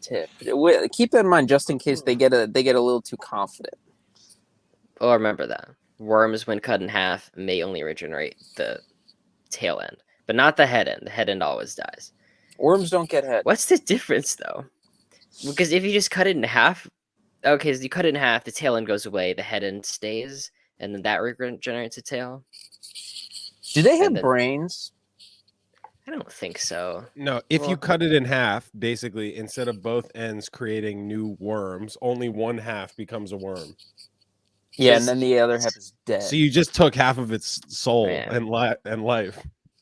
tip. Keep that in mind just in case they get a little too confident. Oh, remember that. Worms, when cut in half, may only regenerate the tail end, but not the head end. The head end always dies. Worms don't get head. What's the difference, though? Because if you just cut it in half, okay, so you cut it in half, the tail end goes away, the head end stays, and then that regenerates a tail. Do they have brains? I don't think so. No, if you cut it in half, basically, instead of both ends creating new worms, only one half becomes a worm. Yeah, and then the other half is dead. So you just took half of its soul and life.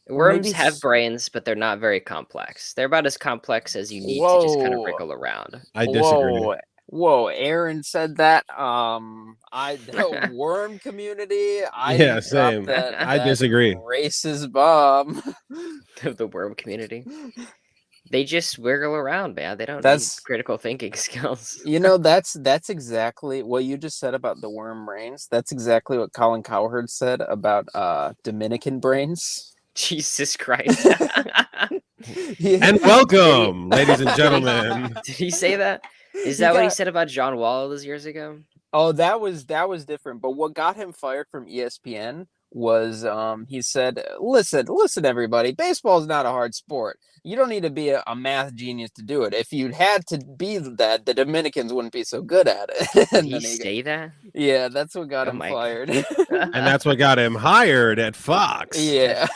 Worms have brains, but they're not very complex. They're about as complex as you need to just kind of wriggle around. I disagree. Whoa, Aaron said that. The worm community. Same. I disagree. Racist bomb. The worm community. They just wiggle around, man. They don't need critical thinking skills. That's exactly what you just said about the worm brains. That's exactly what Colin Cowherd said about Dominican brains. Jesus Christ. And welcome, ladies and gentlemen. Did he say that? Is that what he said about John Wall all those years ago? Oh, that was different. But what got him fired from ESPN was he said, listen, everybody, baseball is not a hard sport. You don't need to be a math genius to do it. If you'd had to be that, the Dominicans wouldn't be so good at it. Did he say that? Yeah, that's what got him fired. And that's what got him hired at Fox. Yeah.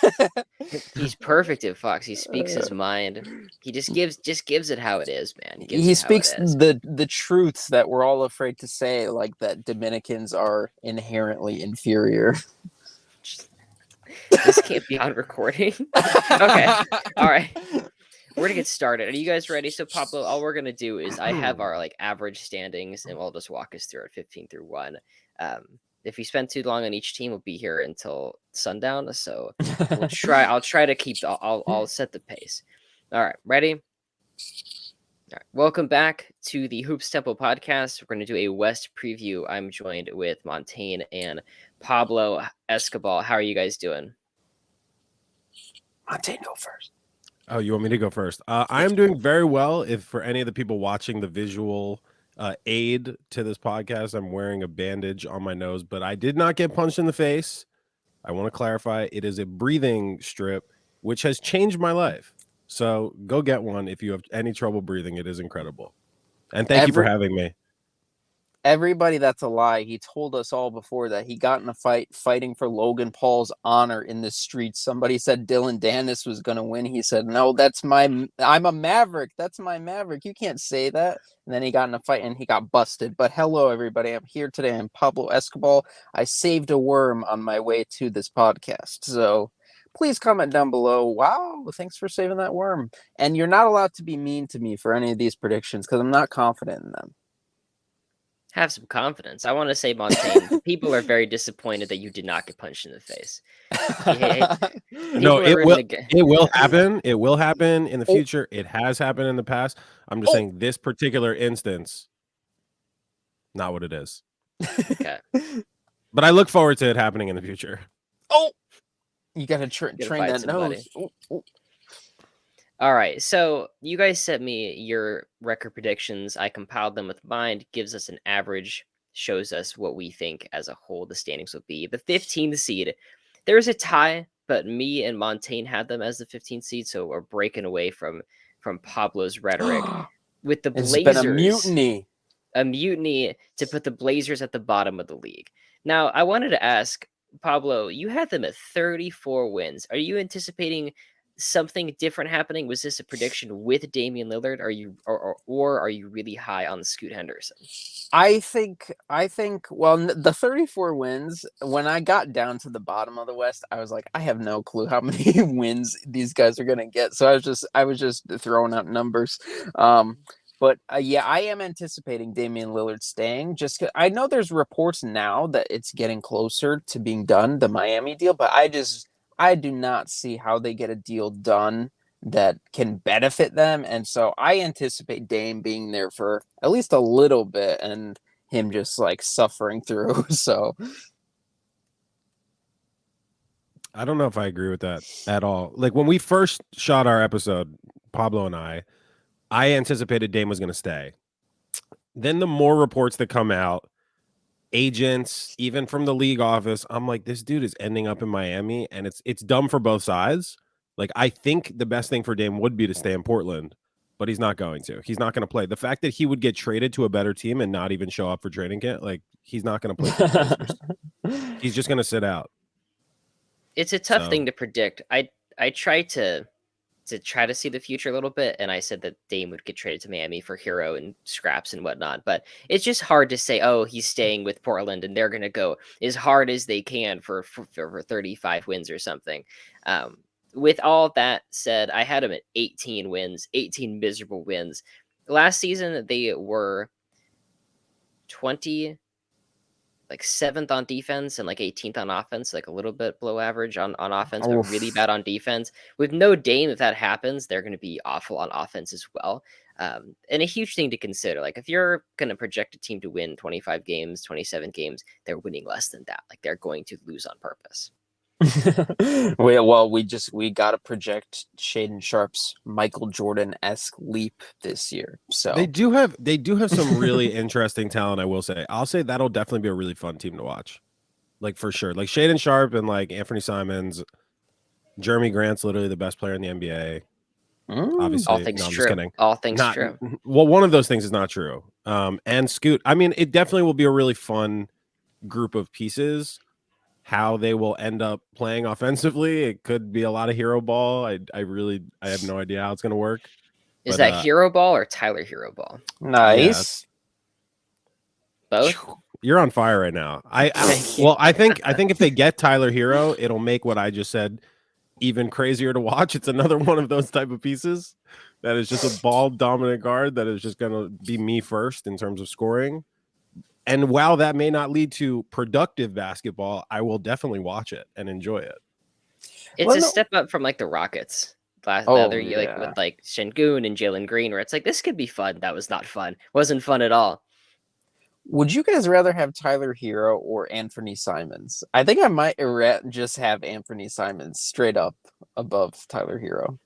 He's perfect at Fox. He speaks his mind. He just gives it how it is, man. He speaks the truths that we're all afraid to say, like that Dominicans are inherently inferior. This can't be on recording. Okay. All right. We're going to get started. Are you guys ready? So, Pablo, all we're going to do is I have our average standings, and we'll just walk us through it 15 through 1. If we spend too long on each team, we'll be here until sundown. So I'll try to keep, I'll set the pace. All right. Ready? All right. Welcome back to the Hoops Temple podcast. We're going to do a West preview. I'm joined with Montaine and Pablo Escoball. How are you guys doing? Montaine, go first. Oh, you want me to go first? I am doing very well. If for any of the people watching the visual aid to this podcast, I'm wearing a bandage on my nose, but I did not get punched in the face. I want to clarify, it is a breathing strip, which has changed my life. So go get one if you have any trouble breathing. It is incredible. And thank you for having me. Everybody, that's a lie. He told us all before that he got in a fight fighting for Logan Paul's honor in the streets. Somebody said Dylan Dennis was going to win. He said, no, I'm a Maverick. That's my Maverick. You can't say that. And then he got in a fight and he got busted. But hello, everybody. I'm here today. I'm Pablo Escoball. I saved a worm on my way to this podcast. So please comment down below. Wow, thanks for saving that worm. And you're not allowed to be mean to me for any of these predictions because I'm not confident in them. Have some confidence. I want to say, Montaine, people are very disappointed that you did not get punched in the face. No, it will happen. It will happen in the future. It has happened in the past. I'm just saying this particular instance, not what it is. Okay. But I look forward to it happening in the future. Oh, you got to train that nose. All right, so you guys sent me your record predictions. I compiled them with mine. Gives us an average, shows us what we think as a whole the standings will be. The 15th seed, there is a tie, but me and Montaine had them as the 15th seed, so we're breaking away from Pablo's rhetoric. With the Blazers, it's been a mutiny to put the Blazers at the bottom of the league. Now, I wanted to ask, Pablo, you had them at 34 wins. Are you anticipating something different happening? Was this a prediction with Damian Lillard? Are you or are you really high on Scoot Henderson? I think well, the 34 wins, when I got down to the bottom of the West, I was like, I have no clue how many wins these guys are going to get. So I was just throwing out numbers. But yeah, I am anticipating Damian Lillard staying. Just I know there's reports now that it's getting closer to being done, the Miami deal, but I do not see how they get a deal done that can benefit them. And so I anticipate Dame being there for at least a little bit and him just like suffering through. So I don't know if I agree with that at all. Like when we first shot our episode, Pablo and I, I anticipated Dame was going to stay. Then the more reports that come out, agents, even from the league office, I'm like, this dude is ending up in Miami, and it's dumb for both sides. Like, I think the best thing for Dame would be to stay in Portland, but he's not going to. He's not going to play. The fact that he would get traded to a better team and not even show up for training camp, like, he's not going to play for the Blazers. He's just going to sit out. It's a tough thing to predict. I try to try to see the future a little bit, and I said that Dame would get traded to Miami for Hero and scraps and whatnot, but it's just hard to say, oh, he's staying with Portland and they're going to go as hard as they can for 35 wins or something. With all that said, I had him at 18 wins, 18 miserable wins. Last season, they were 7th on defense and like 18th on offense, like a little bit below average on offense, but really bad on defense. With no Dame, if that happens, they're going to be awful on offense as well. And a huge thing to consider, like if you're going to project a team to win 25 games, 27 games, they're winning less than that. Like they're going to lose on purpose. we got to project Shaden Sharp's Michael Jordan-esque leap this year. So they do have some really interesting talent, I will say. I'll say that'll definitely be a really fun team to watch. Like for sure. Like Shaden Sharp and like Anthony Simons, Jeremy Grant's literally the best player in the NBA. Obviously, all things no, I'm true. just kidding. All things true. Well, one of those things is not true. And Scoot, I mean, it definitely will be a really fun group of pieces. How they will end up playing offensively, it could be a lot of hero ball. I have no idea how it's going to work. Is that hero ball or Tyler hero ball? Nice. Yeah. Both. You're on fire right now. I think if they get Tyler Hero, it'll make what I just said even crazier to watch. It's another one of those type of pieces that is just a ball dominant guard that is just going to be me first in terms of scoring. And while that may not lead to productive basketball, I will definitely watch it and enjoy it. It's step up from like the Rockets the other year, like with like Şengün and Jalen Green, where it's like this could be fun. That was not fun. Wasn't fun at all. Would you guys rather have Tyler Hero or Anthony Simons? I think I might just have Anthony Simons straight up above Tyler Hero.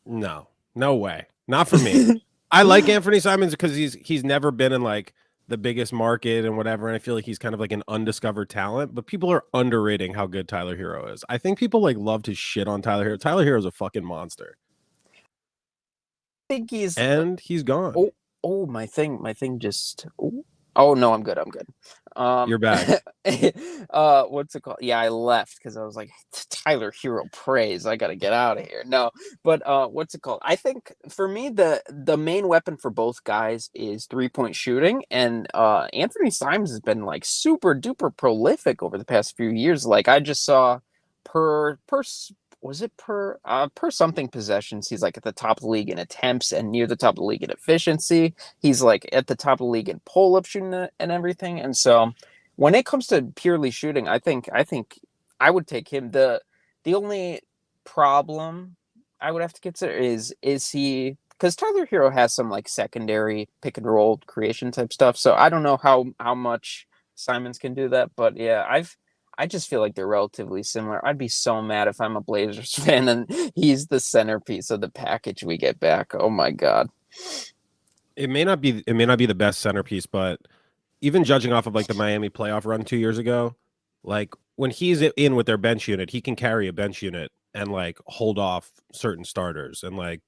No way. Not for me. I like Anthony Simons because he's never been in like the biggest market and whatever, and I feel like he's kind of like an undiscovered talent, but people are underrating how good Tyler Hero is. I think people like love to shit on Tyler Hero. Tyler Hero is a fucking monster. I think he's gone. My thing just oh no, I'm good. You're back. What's it called? Yeah, I left because I was like, Tyler Hero praise. I gotta get out of here. No, but what's it called? I think for me the main weapon for both guys is 3-point shooting, and Anthony Simons has been like super duper prolific over the past few years. Like I just saw per something possessions, he's like at the top of the league in attempts and near the top of the league in efficiency. He's like at the top of the league in pull-up shooting and everything. And so when it comes to purely shooting, I think I would take him. The only problem I would have to consider is he, because Tyler Hero has some like secondary pick and roll creation type stuff. So I don't know how much Simons can do that, but yeah, I just feel like they're relatively similar. I'd be so mad if I'm a Blazers fan and he's the centerpiece of the package we get back. Oh my God. It may not be the best centerpiece, but even judging off of like the Miami playoff run 2 years ago, like when he's in with their bench unit, he can carry a bench unit and like hold off certain starters. And like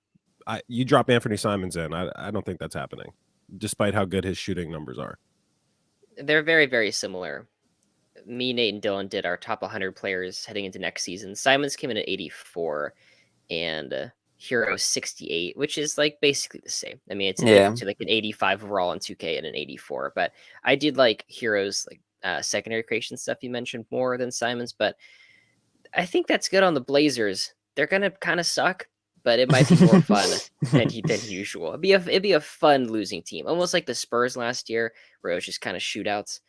you drop Anthony Simons in, I don't think that's happening, despite how good his shooting numbers are. They're very, very similar. Me, Nate, and Dylan did our top 100 players heading into next season. Simons came in at 84 and Hero 68, which is like basically the same. I mean, it's a difference to like an 85 overall in 2K and an 84, but I did like Hero's like secondary creation stuff you mentioned more than Simons, but I think that's good on the Blazers. They're going to kind of suck, but it might be more fun than usual. It'd be a fun losing team, almost like the Spurs last year, where it was just kind of shootouts.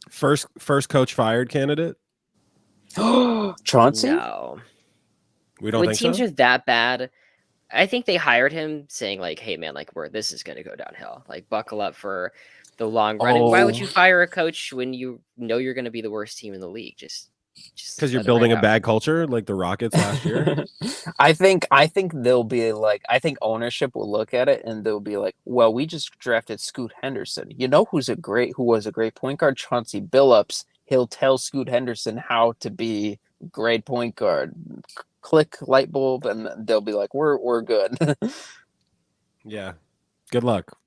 First coach fired candidate? Chauncey? No. We don't when think teams so? are that bad, I think they hired him saying like, hey man, like this is gonna go downhill. Like buckle up for the long run. And why would you fire a coach when you know you're gonna be the worst team in the league? Just Because you're building a bad culture like the Rockets last year. I think they'll be like, I think ownership will look at it and they'll be like, well, we just drafted Scoot Henderson. You know who was a great point guard? Chauncey Billups. He'll tell Scoot Henderson how to be great point guard. Click light bulb, and they'll be like, we're good. Yeah. Good luck.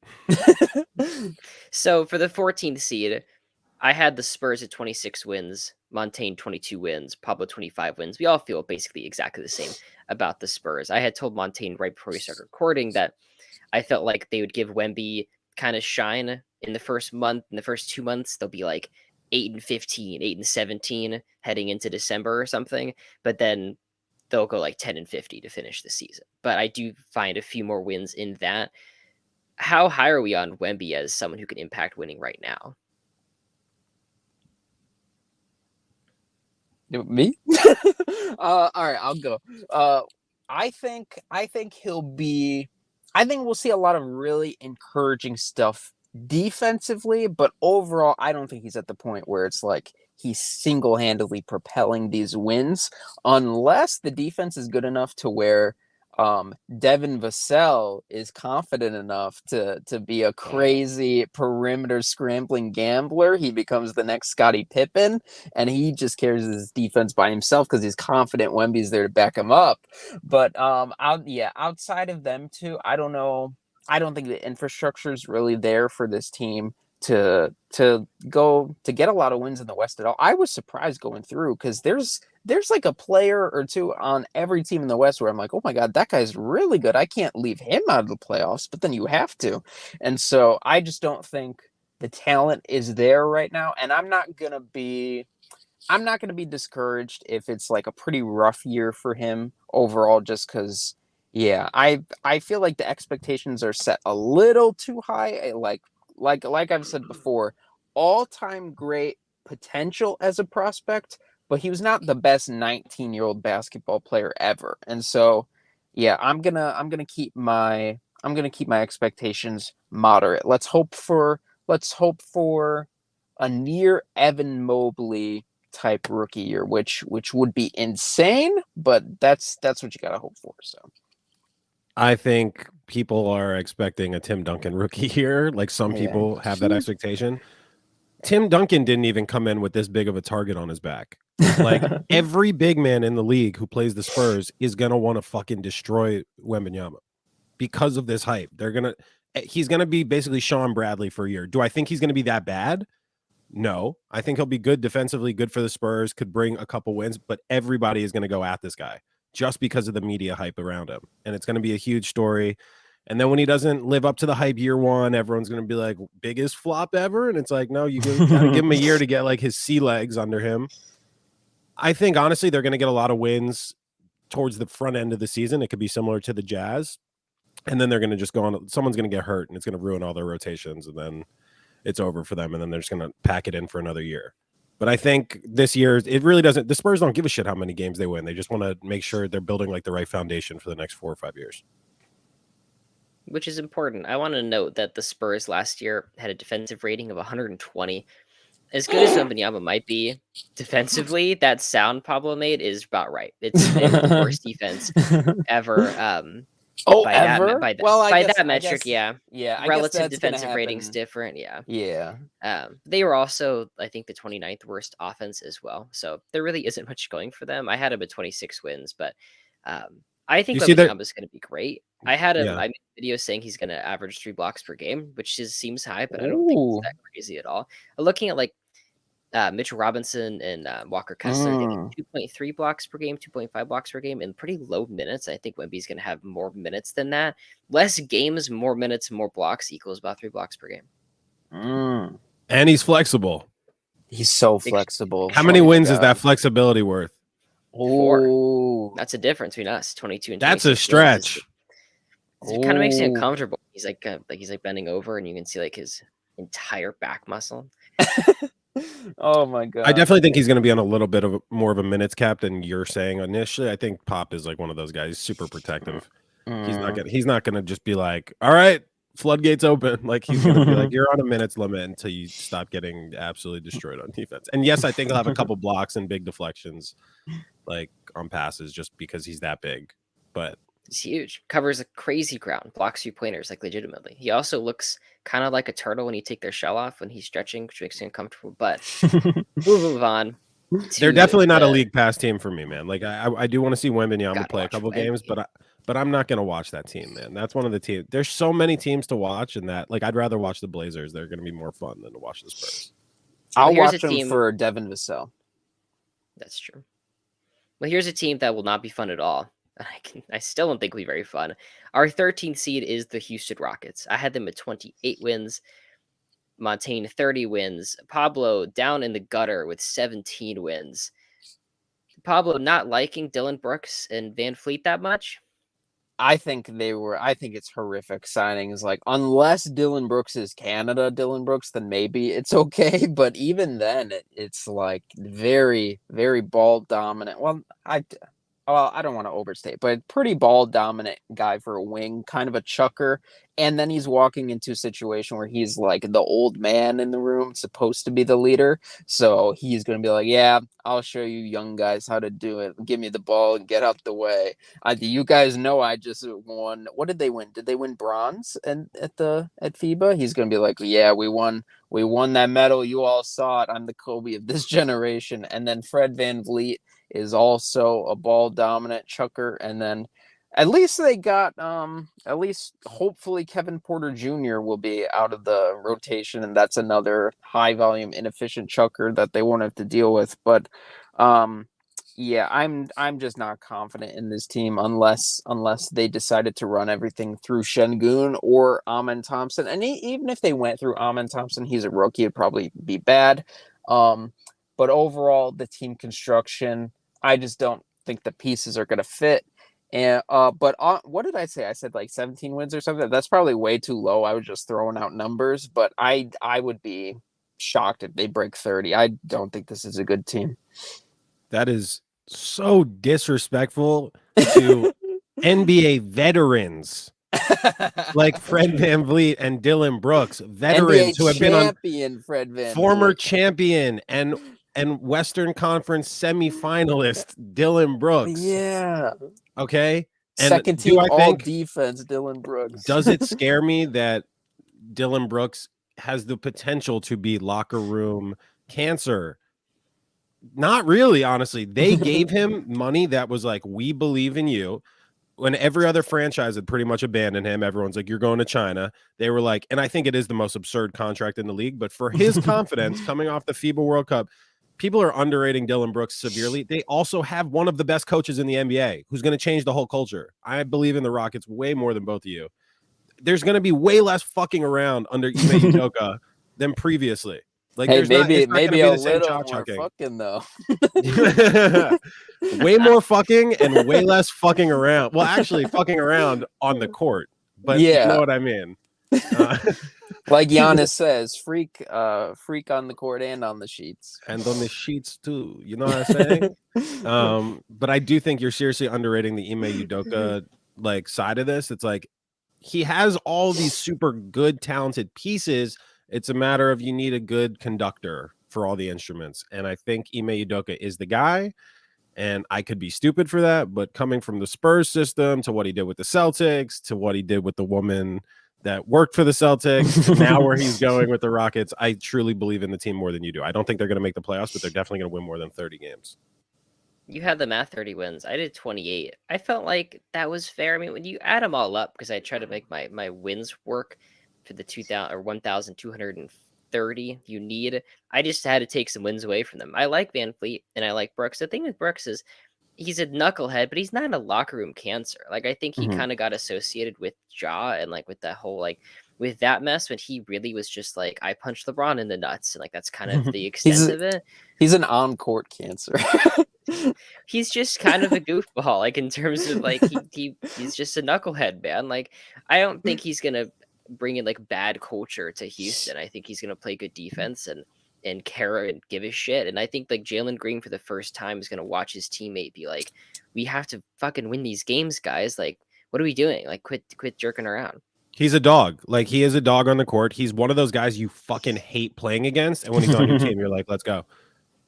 So for the 14th seed, I had the Spurs at 26 wins, Montaine 22 wins, Pablo 25 wins. We all feel basically exactly the same about the Spurs. I had told Montaine right before we started recording that I felt like they would give Wemby kind of shine in the first month. In the first 2 months, they'll be like 8-15, 8-17 heading into December or something. But then they'll go like 10-50 to finish the season. But I do find a few more wins in that. How high are we on Wemby as someone who can impact winning right now? Me? All right, I'll go. I think he'll be. I think we'll see a lot of really encouraging stuff defensively, but overall, I don't think he's at the point where it's like he's single-handedly propelling these wins, unless the defense is good enough to where Devin Vassell is confident enough to be a crazy perimeter scrambling gambler. He becomes the next Scottie Pippen, and he just carries his defense by himself because he's confident Wemby's there to back him up. But outside of them two, I don't know. I don't think the infrastructure is really there for this team to get a lot of wins in the West at all. I was surprised going through because there's like a player or two on every team in the West where I'm like, oh my God, that guy's really good. I can't leave him out of the playoffs, but then you have to. And so I just don't think the talent is there right now. And I'm not going to be discouraged if it's like a pretty rough year for him overall, just because, yeah, I feel like the expectations are set a little too high. Like I've said before, all-time great potential as a prospect, but he was not the best 19-year-old basketball player ever. And so, yeah, I'm gonna keep my expectations moderate. Let's hope for a near Evan Mobley type rookie year, which would be insane, but that's what you gotta hope for. So I think people are expecting a Tim Duncan rookie here. Like some people have that expectation. Tim Duncan didn't even come in with this big of a target on his back. Like every big man in the league who plays the Spurs is going to want to fucking destroy Wembanyama because of this hype. He's going to be basically Sean Bradley for a year. Do I think he's going to be that bad? No. I think he'll be good defensively, good for the Spurs, could bring a couple wins, but everybody is going to go at this guy just because of the media hype around him. And it's going to be a huge story. And then when he doesn't live up to the hype year one, everyone's going to be like, biggest flop ever. And it's like, no, you got to give him a year to get like his sea legs under him. I think, honestly, they're going to get a lot of wins towards the front end of the season. It could be similar to the Jazz. And then they're going to just go on. Someone's going to get hurt and it's going to ruin all their rotations. And then it's over for them. And then they're just going to pack it in for another year. But I think this year, it really doesn't. The Spurs don't give a shit how many games they win. They just want to make sure they're building like the right foundation for the next 4 or 5 years. Which is important. I want to note that the Spurs last year had a defensive rating of 120. As good as Wembanyama might be defensively, that sound Pablo made is about right. It's the worst defense ever. Ever? By that metric, yeah. Yeah. I Relative defensive ratings different, yeah. Yeah. They were also, I think, the 29th worst offense as well. So there really isn't much going for them. I had them at 26 wins, but I think Wembanyama is going to be great. I had him. I made a video saying he's going to average 3 blocks per game, which seems high, but I don't think it's that crazy at all. Looking at like Mitchell Robinson and Walker Kessler getting 2.3 blocks per game, 2.5 blocks per game, and pretty low minutes. I think Wemby's going to have more minutes than that. Less games, more minutes, more blocks equals about 3 blocks per game. And he's flexible. He's so flexible. How many wins is that flexibility worth? 4. That's a difference between us, 22 and 26. That's a stretch. It kind of makes me uncomfortable. He's like bending over, and you can see like his entire back muscle. Oh my God. I definitely think he's going to be on a little bit of more of a minutes cap than you're saying initially. I think Pop is like one of those guys, super protective. He's not going to just be like, all right, floodgates open. Like he's gonna be like, you're on a minutes limit until you stop getting absolutely destroyed on defense. And yes, I think he'll have a couple blocks and big deflections, like on passes, just because he's that big. But he's huge. Covers a crazy ground. Blocks 3-pointers like legitimately. He also looks kind of like a turtle when you take their shell off when he's stretching, which makes him uncomfortable. But we'll move on. They're definitely not a league pass team for me, man. Like I do want to see Wembanyama play a couple Wemby. games, but I'm not gonna watch that team, man. That's one of the teams. There's so many teams to watch, and that like I'd rather watch the Blazers. They're gonna be more fun than to watch the Spurs. I'll watch them for Devin Vassell. That's true. Well, here's a team that will not be fun at all. I still don't think it'll be very fun. Our 13th seed is the Houston Rockets. I had them at 28 wins. Montaine 30 wins. Pablo down in the gutter with 17 wins. Pablo not liking Dillon Brooks and Van Fleet that much. I think it's horrific signings. Like, unless Dillon Brooks is Canada Dillon Brooks, then maybe it's okay. But even then, it's like very, very ball dominant. Well, I don't want to overstate, but pretty ball dominant guy for a wing, kind of a chucker. And then he's walking into a situation where he's like the old man in the room, supposed to be the leader. So he's going to be like, yeah, I'll show you young guys how to do it. Give me the ball and get out the way. You guys know I just won. What did they win? Did they win bronze at FIBA? He's going to be like, yeah, we won that medal. You all saw it. I'm the Kobe of this generation. And then Fred VanVleet is also a ball dominant chucker. And then at least they got at least hopefully Kevin Porter Jr. will be out of the rotation, and that's another high volume inefficient chucker that they won't have to deal with. But yeah, I'm just not confident in this team unless they decided to run everything through Şengün or Amen Thompson. And even if they went through Amen Thompson, he's a rookie, it'd probably be bad. But overall, the team construction, I just don't think the pieces are going to fit. And but what did I say? I said like 17 wins or something. That's probably way too low. I was just throwing out numbers, but I would be shocked if they break 30. I don't think this is a good team. That is so disrespectful to NBA veterans like Fred VanVleet and Dillon Brooks, veterans NBA who have been on Fred VanVleet. Former champion and Western Conference semifinalist Dillon Brooks. Yeah. Okay. And second team all defense, Dillon Brooks. Does it scare me that Dillon Brooks has the potential to be locker room cancer? Not really, honestly. They gave him money that was like, we believe in you. When every other franchise had pretty much abandoned him, everyone's like, you're going to China. They were like, and I think it is the most absurd contract in the league, but for his confidence coming off the FIBA World Cup, people are underrating Dillon Brooks severely. They also have one of the best coaches in the NBA who's going to change the whole culture. I believe in the Rockets way more than both of you. There's going to be way less fucking around under Ime Udoka than previously. Like, hey, maybe a little more chucking. fucking though. Way more fucking and way less fucking around. Well, actually, fucking around on the court, but yeah, you know what I mean. Like Giannis says, freak on the court and on the sheets, and on the sheets too. You know what I'm saying? But I do think you're seriously underrating the Ime Udoka like side of this. It's like he has all these super good, talented pieces. It's a matter of you need a good conductor for all the instruments. And I think Ime Udoka is the guy. And I could be stupid for that. But coming from the Spurs system to what he did with the Celtics, to what he did with the woman that worked for the Celtics, to now where he's going with the Rockets, I truly believe in the team more than you do. I don't think they're going to make the playoffs, but they're definitely going to win more than 30 games. You had them at 30 wins. I did 28. I felt like that was fair. I mean, when you add them all up, because I try to make my wins work for the 2,000 or 1,230 you need. I just had to take some wins away from them. I like Van Fleet and I like Brooks. The thing with Brooks is he's a knucklehead, but he's not a locker room cancer. Like, I think he kind of got associated with Ja and like with that whole like with that mess when he really was just like, I punched LeBron in the nuts, and like that's kind of the extent of it. He's an on-court cancer. He's just kind of a goofball, like in terms of like he's just a knucklehead, man. Like, I don't think he's gonna bring in like bad culture to Houston. I think he's gonna play good defense and care and give a shit. And I think like Jalen Green for the first time is gonna watch his teammate be like, we have to fucking win these games, guys. Like, what are we doing? Like, quit jerking around. He's a dog. Like, he is a dog on the court. He's one of those guys you fucking hate playing against, and when he's on your team, you're like, let's go.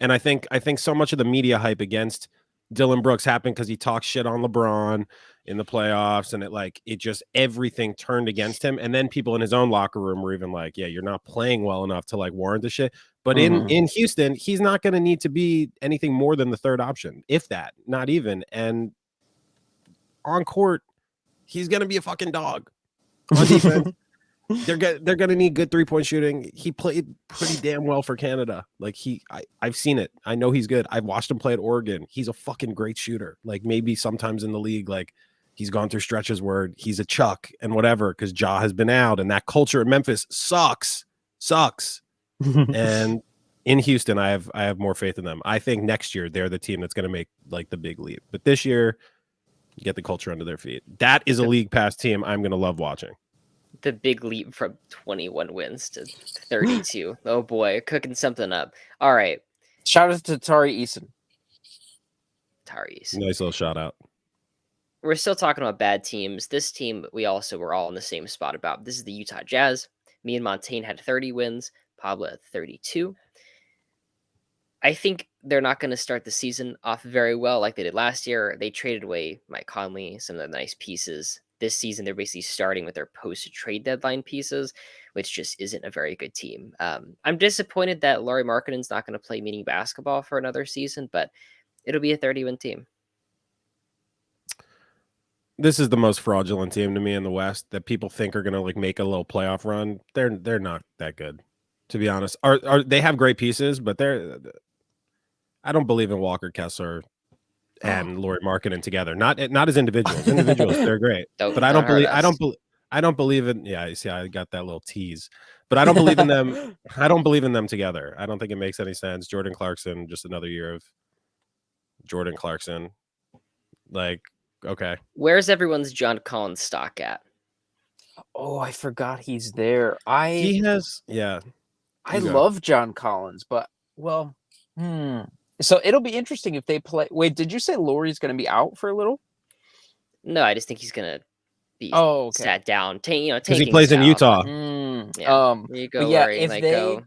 And I think so much of the media hype against Dylan Brooks happened because he talks shit on LeBron in the playoffs, and it just everything turned against him. And then people in his own locker room were even like, yeah, you're not playing well enough to like warrant the shit. But in Houston, he's not going to need to be anything more than the third option, if that, not even. And on court, he's going to be a fucking dog. On defense, they're going to need good 3-point shooting. He played pretty damn well for Canada. Like, I've seen it. I know he's good. I've watched him play at Oregon. He's a fucking great shooter. Like, maybe sometimes in the league, like, he's gone through stretches where he's a chuck and whatever because Ja has been out, and that culture at Memphis sucks. And in Houston, I have more faith in them. I think next year they're the team that's going to make like the big leap. But this year, get the culture under their feet. That is a league pass team I'm going to love watching. The big leap from 21 wins to 32. Oh boy, cooking something up. All right. Shout out to Tari Eason. Nice little shout out. We're still talking about bad teams. This team, we also were all in the same spot about. This is the Utah Jazz. Me and Montaine had 30 wins. Pablo had 32. I think they're not going to start the season off very well like they did last year. They traded away Mike Conley, some of the nice pieces. This season, they're basically starting with their post-trade deadline pieces, which just isn't a very good team. I'm disappointed that Lauri Markkanen's not going to play meaning basketball for another season, but it'll be a 30-win team. This is the most fraudulent team to me in the West that people think are going to like make a little playoff run. They're not that good, to be honest. Are they have great pieces, but I don't believe in Walker Kessler and Lauri Markkanen together. Not as individuals. Individuals, they're great. But I don't believe in. Yeah, you see, I got that little tease. But I don't believe in them. I don't believe in them together. I don't think it makes any sense. Jordan Clarkson, just another year of Jordan Clarkson. Like, okay. Where's everyone's John Collins stock at? Oh, I forgot he's there. He has, yeah. I love John Collins, but So it'll be interesting if they play. Wait, did you say Lauri's going to be out for a little? No, I just think he's going to be sat down. Because he plays in Utah. Yeah. There you go, yeah, Lauri.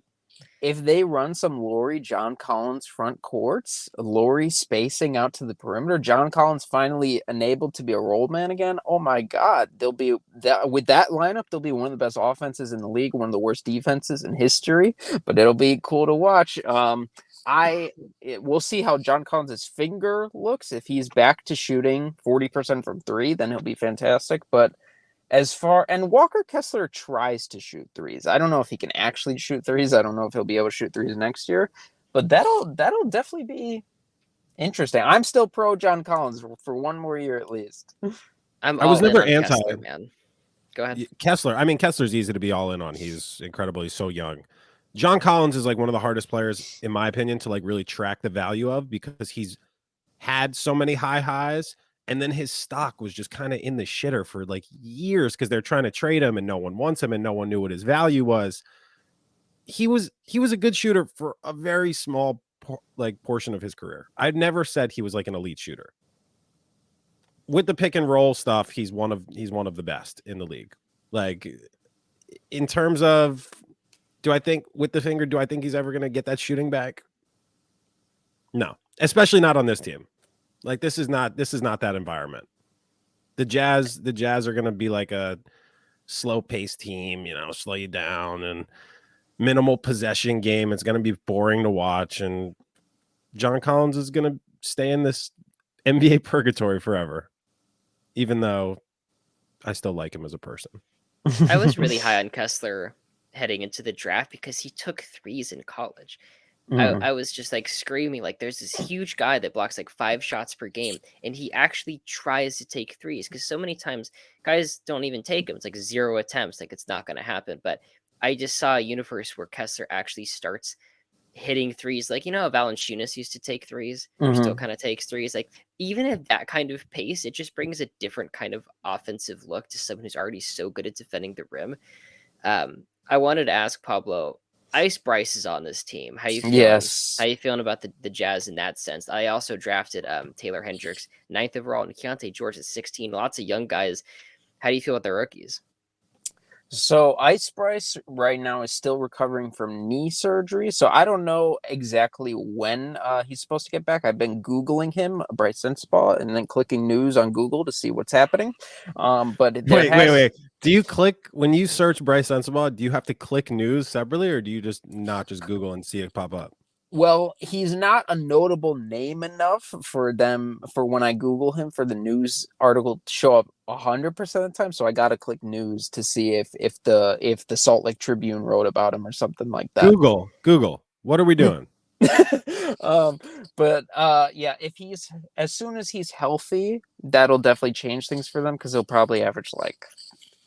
If they run some Lauri, John Collins front courts, Lauri spacing out to the perimeter, John Collins finally enabled to be a roll man again. Oh my God, with that lineup, they'll be one of the best offenses in the league, one of the worst defenses in history. But it'll be cool to watch. We'll see how John Collins' finger looks. If he's back to shooting 40% from three, then he'll be fantastic. But and Walker Kessler tries to shoot threes. I don't know if he can actually shoot threes. I don't know if he'll be able to shoot threes next year, but that'll definitely be interesting. I'm still pro John Collins for one more year at least. I was never anti Kessler, man. Go ahead. Kessler. I mean, Kessler's easy to be all in on. He's incredible. He's so young. John Collins is like one of the hardest players, in my opinion, to like really track the value of because he's had so many high highs. And then his stock was just kind of in the shitter for like years because they're trying to trade him and no one wants him and no one knew what his value was. He was a good shooter for a very small portion of his career. I'd never said he was like an elite shooter. With the pick and roll stuff, he's one of the best in the league. Like in terms of, do I think he's ever going to get that shooting back? No, especially not on this team. Like this is not that environment. The Jazz are going to be like a slow paced team, slow you down and minimal possession game. It's going to be boring to watch. And John Collins is going to stay in this NBA purgatory forever, even though I still like him as a person. I was really high on Kessler heading into the draft because he took threes in college. I was just like screaming, like there's this huge guy that blocks like 5 shots per game, and he actually tries to take threes because so many times guys don't even take them. It's like 0 attempts, like it's not going to happen. But I just saw a universe where Kessler actually starts hitting threes, like Valanciunas used to take threes, or still kind of takes threes. Like even at that kind of pace, it just brings a different kind of offensive look to someone who's already so good at defending the rim. I wanted to ask Pablo. Ice Bryce is on this team. How you feeling? Yes. How you feeling about the Jazz in that sense? I also drafted Taylor Hendricks 9th overall and Keontae George at 16. Lots of young guys. How do you feel about the rookies? So Ice Bryce right now is still recovering from knee surgery. So I don't know exactly when he's supposed to get back. I've been Googling him, Bryce Sensabaugh, and then clicking news on Google to see what's happening. But there has Wait. Do you click when you search Bryce Sensabaugh? Do you have to click news separately, or do you just not just Google and see it pop up? Well, he's not a notable name enough for when I Google him for the news article to show up 100% of the time. So I got to click news to see if the Salt Lake Tribune wrote about him or something like that. Google. What are we doing? um, but yeah, if he's as soon as he's healthy, that'll definitely change things for them because he'll probably average like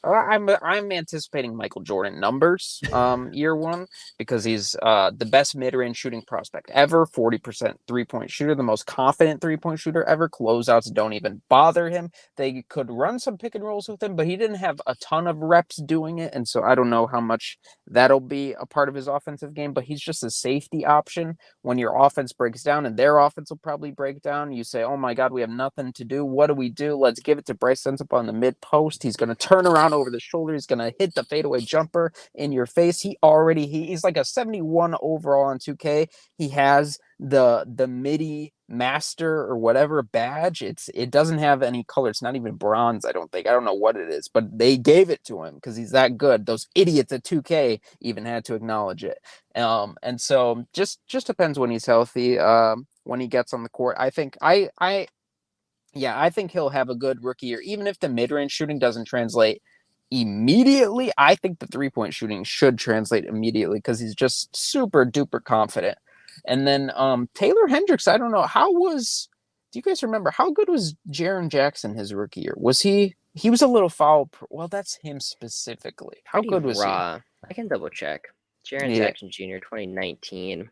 I'm anticipating Michael Jordan numbers year one because he's the best mid-range shooting prospect ever, 40% three-point shooter, the most confident three-point shooter ever. Closeouts don't even bother him. They could run some pick and rolls with him, but he didn't have a ton of reps doing it, and so I don't know how much that'll be a part of his offensive game, but he's just a safety option when your offense breaks down, and their offense will probably break down. You say, oh my God, we have nothing to do. What do we do? Let's give it to Bryce Sensabaugh on the mid post. He's going to turn around over the shoulder. He's going to hit the fadeaway jumper in your face. He's like a 71 overall on 2K. He has the MIDI master or whatever badge. It doesn't have any color. It's not even bronze, I don't think. I don't know what it is, but they gave it to him because he's that good. Those idiots at 2K even had to acknowledge it. And so just depends when he's healthy. When he gets on the court, I think I think he'll have a good rookie year. Even if the mid-range shooting doesn't translate immediately, I think the three-point shooting should translate immediately because he's just super duper confident. And then Taylor Hendricks, I don't know, do you guys remember how good was Jaren Jackson his rookie year? He was a little foul. Well, that's him specifically. How Pretty good was raw. I can double check. Jaren he? Jackson Jr. 2019.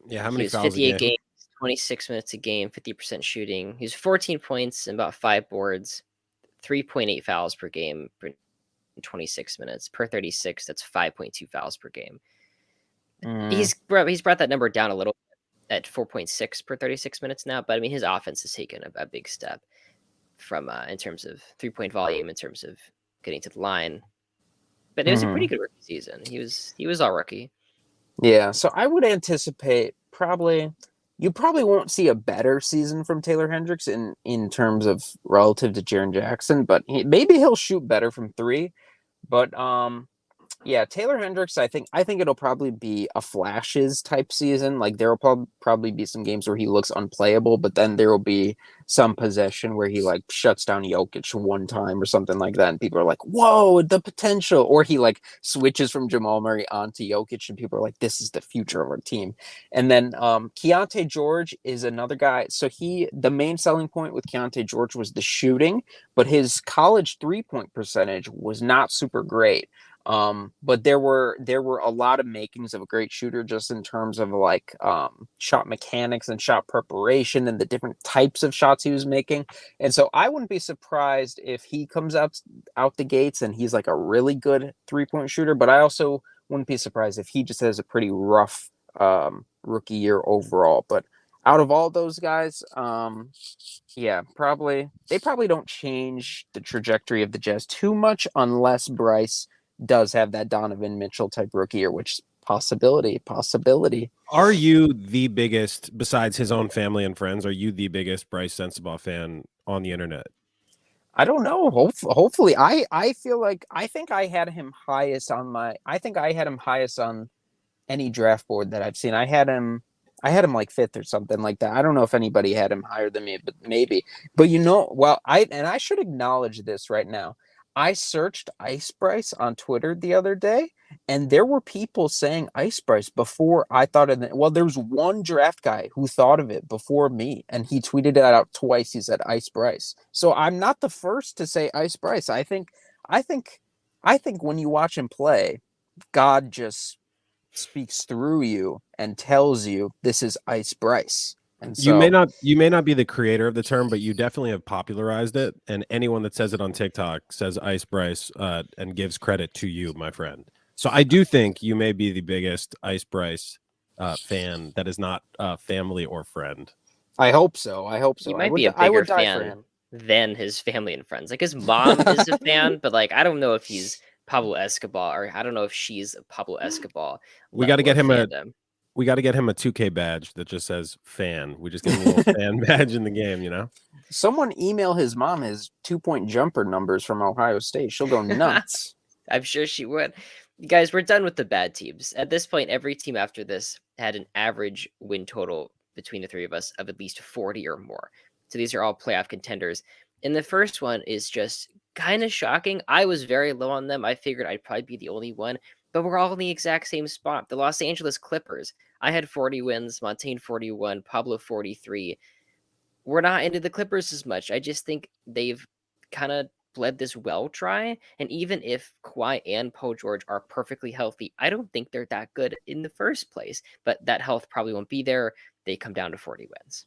Yeah, how He many was fouls a 58 game? games, 26 minutes a game, 50% shooting. He was 14 points and about 5 boards, 3.8 fouls per game for 26 minutes. Per 36, that's 5.2 fouls per game. He's brought that number down a little at 4.6 per 36 minutes now, but I mean his offense has taken a big step from in terms of 3-point volume, in terms of getting to the line. But it was a pretty good rookie season. He was all rookie. Yeah, so I would anticipate you probably won't see a better season from Taylor Hendricks in terms of relative to Jaren Jackson, but maybe he'll shoot better from three. But yeah, Taylor Hendricks, I think it'll probably be a flashes type season. Like there will probably be some games where he looks unplayable, but then there will be some possession where he like shuts down Jokic one time or something like that, and people are like, "Whoa, the potential!" Or he like switches from Jamal Murray onto Jokic, and people are like, "This is the future of our team." And then Keontae George is another guy. So the main selling point with Keontae George was the shooting, but his college 3-point percentage was not super great. But there were a lot of makings of a great shooter just in terms of like shot mechanics and shot preparation and the different types of shots he was making. And so I wouldn't be surprised if he comes out the gates and he's like a really good 3-point shooter, but I also wouldn't be surprised if he just has a pretty rough rookie year overall. But out of all those guys, yeah, they probably don't change the trajectory of the Jazz too much unless Bryce does have that Donovan Mitchell type rookie year, which possibility. Are you the biggest, besides his own family and friends, are you the biggest Bryce Sensabaugh fan on the internet? I don't know. Hopefully, I feel like I think I had him highest on any draft board that I've seen. I had him like fifth or something like that. I don't know if anybody had him higher than me, but maybe. But well, I should acknowledge this right now. I searched Ice Bryce on Twitter the other day, and there were people saying Ice Bryce before I thought of it. Well, there was one draft guy who thought of it before me, and he tweeted it out twice. He said Ice Bryce. So I'm not the first to say Ice Bryce. I think when you watch him play, God just speaks through you and tells you this is Ice Bryce. And You may so not be the creator of the term, but you definitely have popularized it. And anyone that says it on TikTok says Ice Bryce and gives credit to you, my friend. So I do think you may be the biggest Ice Bryce fan that is not family or friend. I hope so. He might be a I would bigger die for fan him. than his family and friends. Like his mom is a fan, but like I don't know if he's Pablo Escoball, or I don't know if she's Pablo Escoball. We got to get him fandom. a 2K badge that just says fan. We just get him a little fan badge in the game, you know? Someone email his mom his 2-point jumper numbers from Ohio State. She'll go nuts. I'm sure she would. Guys, we're done with the bad teams. At this point, every team after this had an average win total between the three of us of at least 40 or more. So these are all playoff contenders. And the first one is just kind of shocking. I was very low on them. I figured I'd probably be the only one, but we're all in the exact same spot. The Los Angeles Clippers. I had 40 wins, Montaine 41, Pablo 43. We're not into the Clippers as much. I just think they've kind of bled this well try. And even if Kawhi and Paul George are perfectly healthy, I don't think they're that good in the first place. But that health probably won't be there. They come down to 40 wins.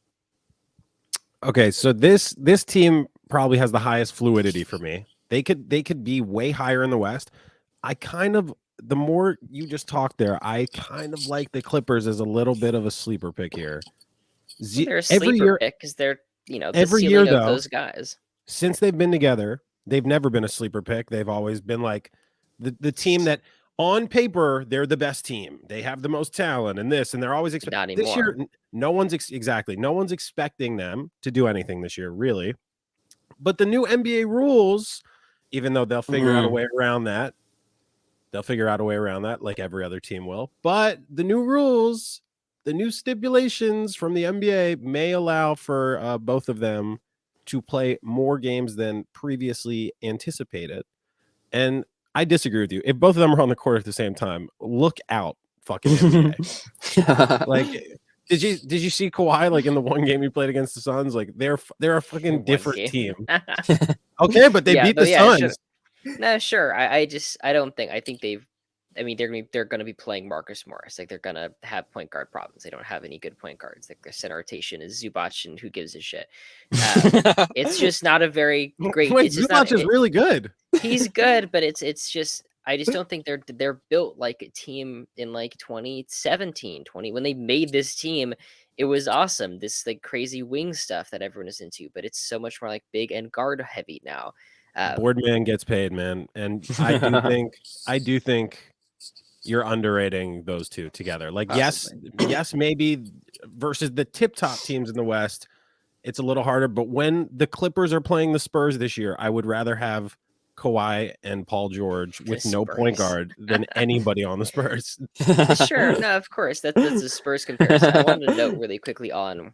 Okay, so this team probably has the highest fluidity for me. They could be way higher in the West. The more you just talked there, I kind of like the Clippers as a little bit of a sleeper pick here. They're a sleeper pick because they're, the every ceiling year, of though, those guys. Since they've been together, they've never been a sleeper pick. They've always been like the team that on paper they're the best team. They have the most talent and this, and they're always expecting. This year, no one's expecting them to do anything this year, really. But the new NBA rules, even though they'll figure out a way around that, like every other team will. But the new rules, the new stipulations from the NBA may allow for both of them to play more games than previously anticipated. And I disagree with you. If both of them are on the court at the same time, look out, fucking NBA. Like, did you see Kawhi like in the one game he played against the Suns? Like they're a fucking different team. Okay, but they beat the Suns. Sure. No, sure. I think they're gonna be playing Marcus Morris. Like they're gonna have point guard problems. They don't have any good point guards. Like their center rotation is Zubac, and who gives a shit? It's just not a very great. Wait, Zubac is really good. He's good, but it's just I just don't think they're built like a team in like 2017, when they made this team. It was awesome. This like crazy wing stuff that everyone is into, but it's so much more like big and guard heavy now. Boardman gets paid, man, and I do think you're underrating those two together. Like, yes, maybe versus the tip-top teams in the West, it's a little harder. But when the Clippers are playing the Spurs this year, I would rather have Kawhi and Paul George with no point guard than anybody on the Spurs. Sure, no, of course, that's the Spurs comparison. I wanted to note really quickly on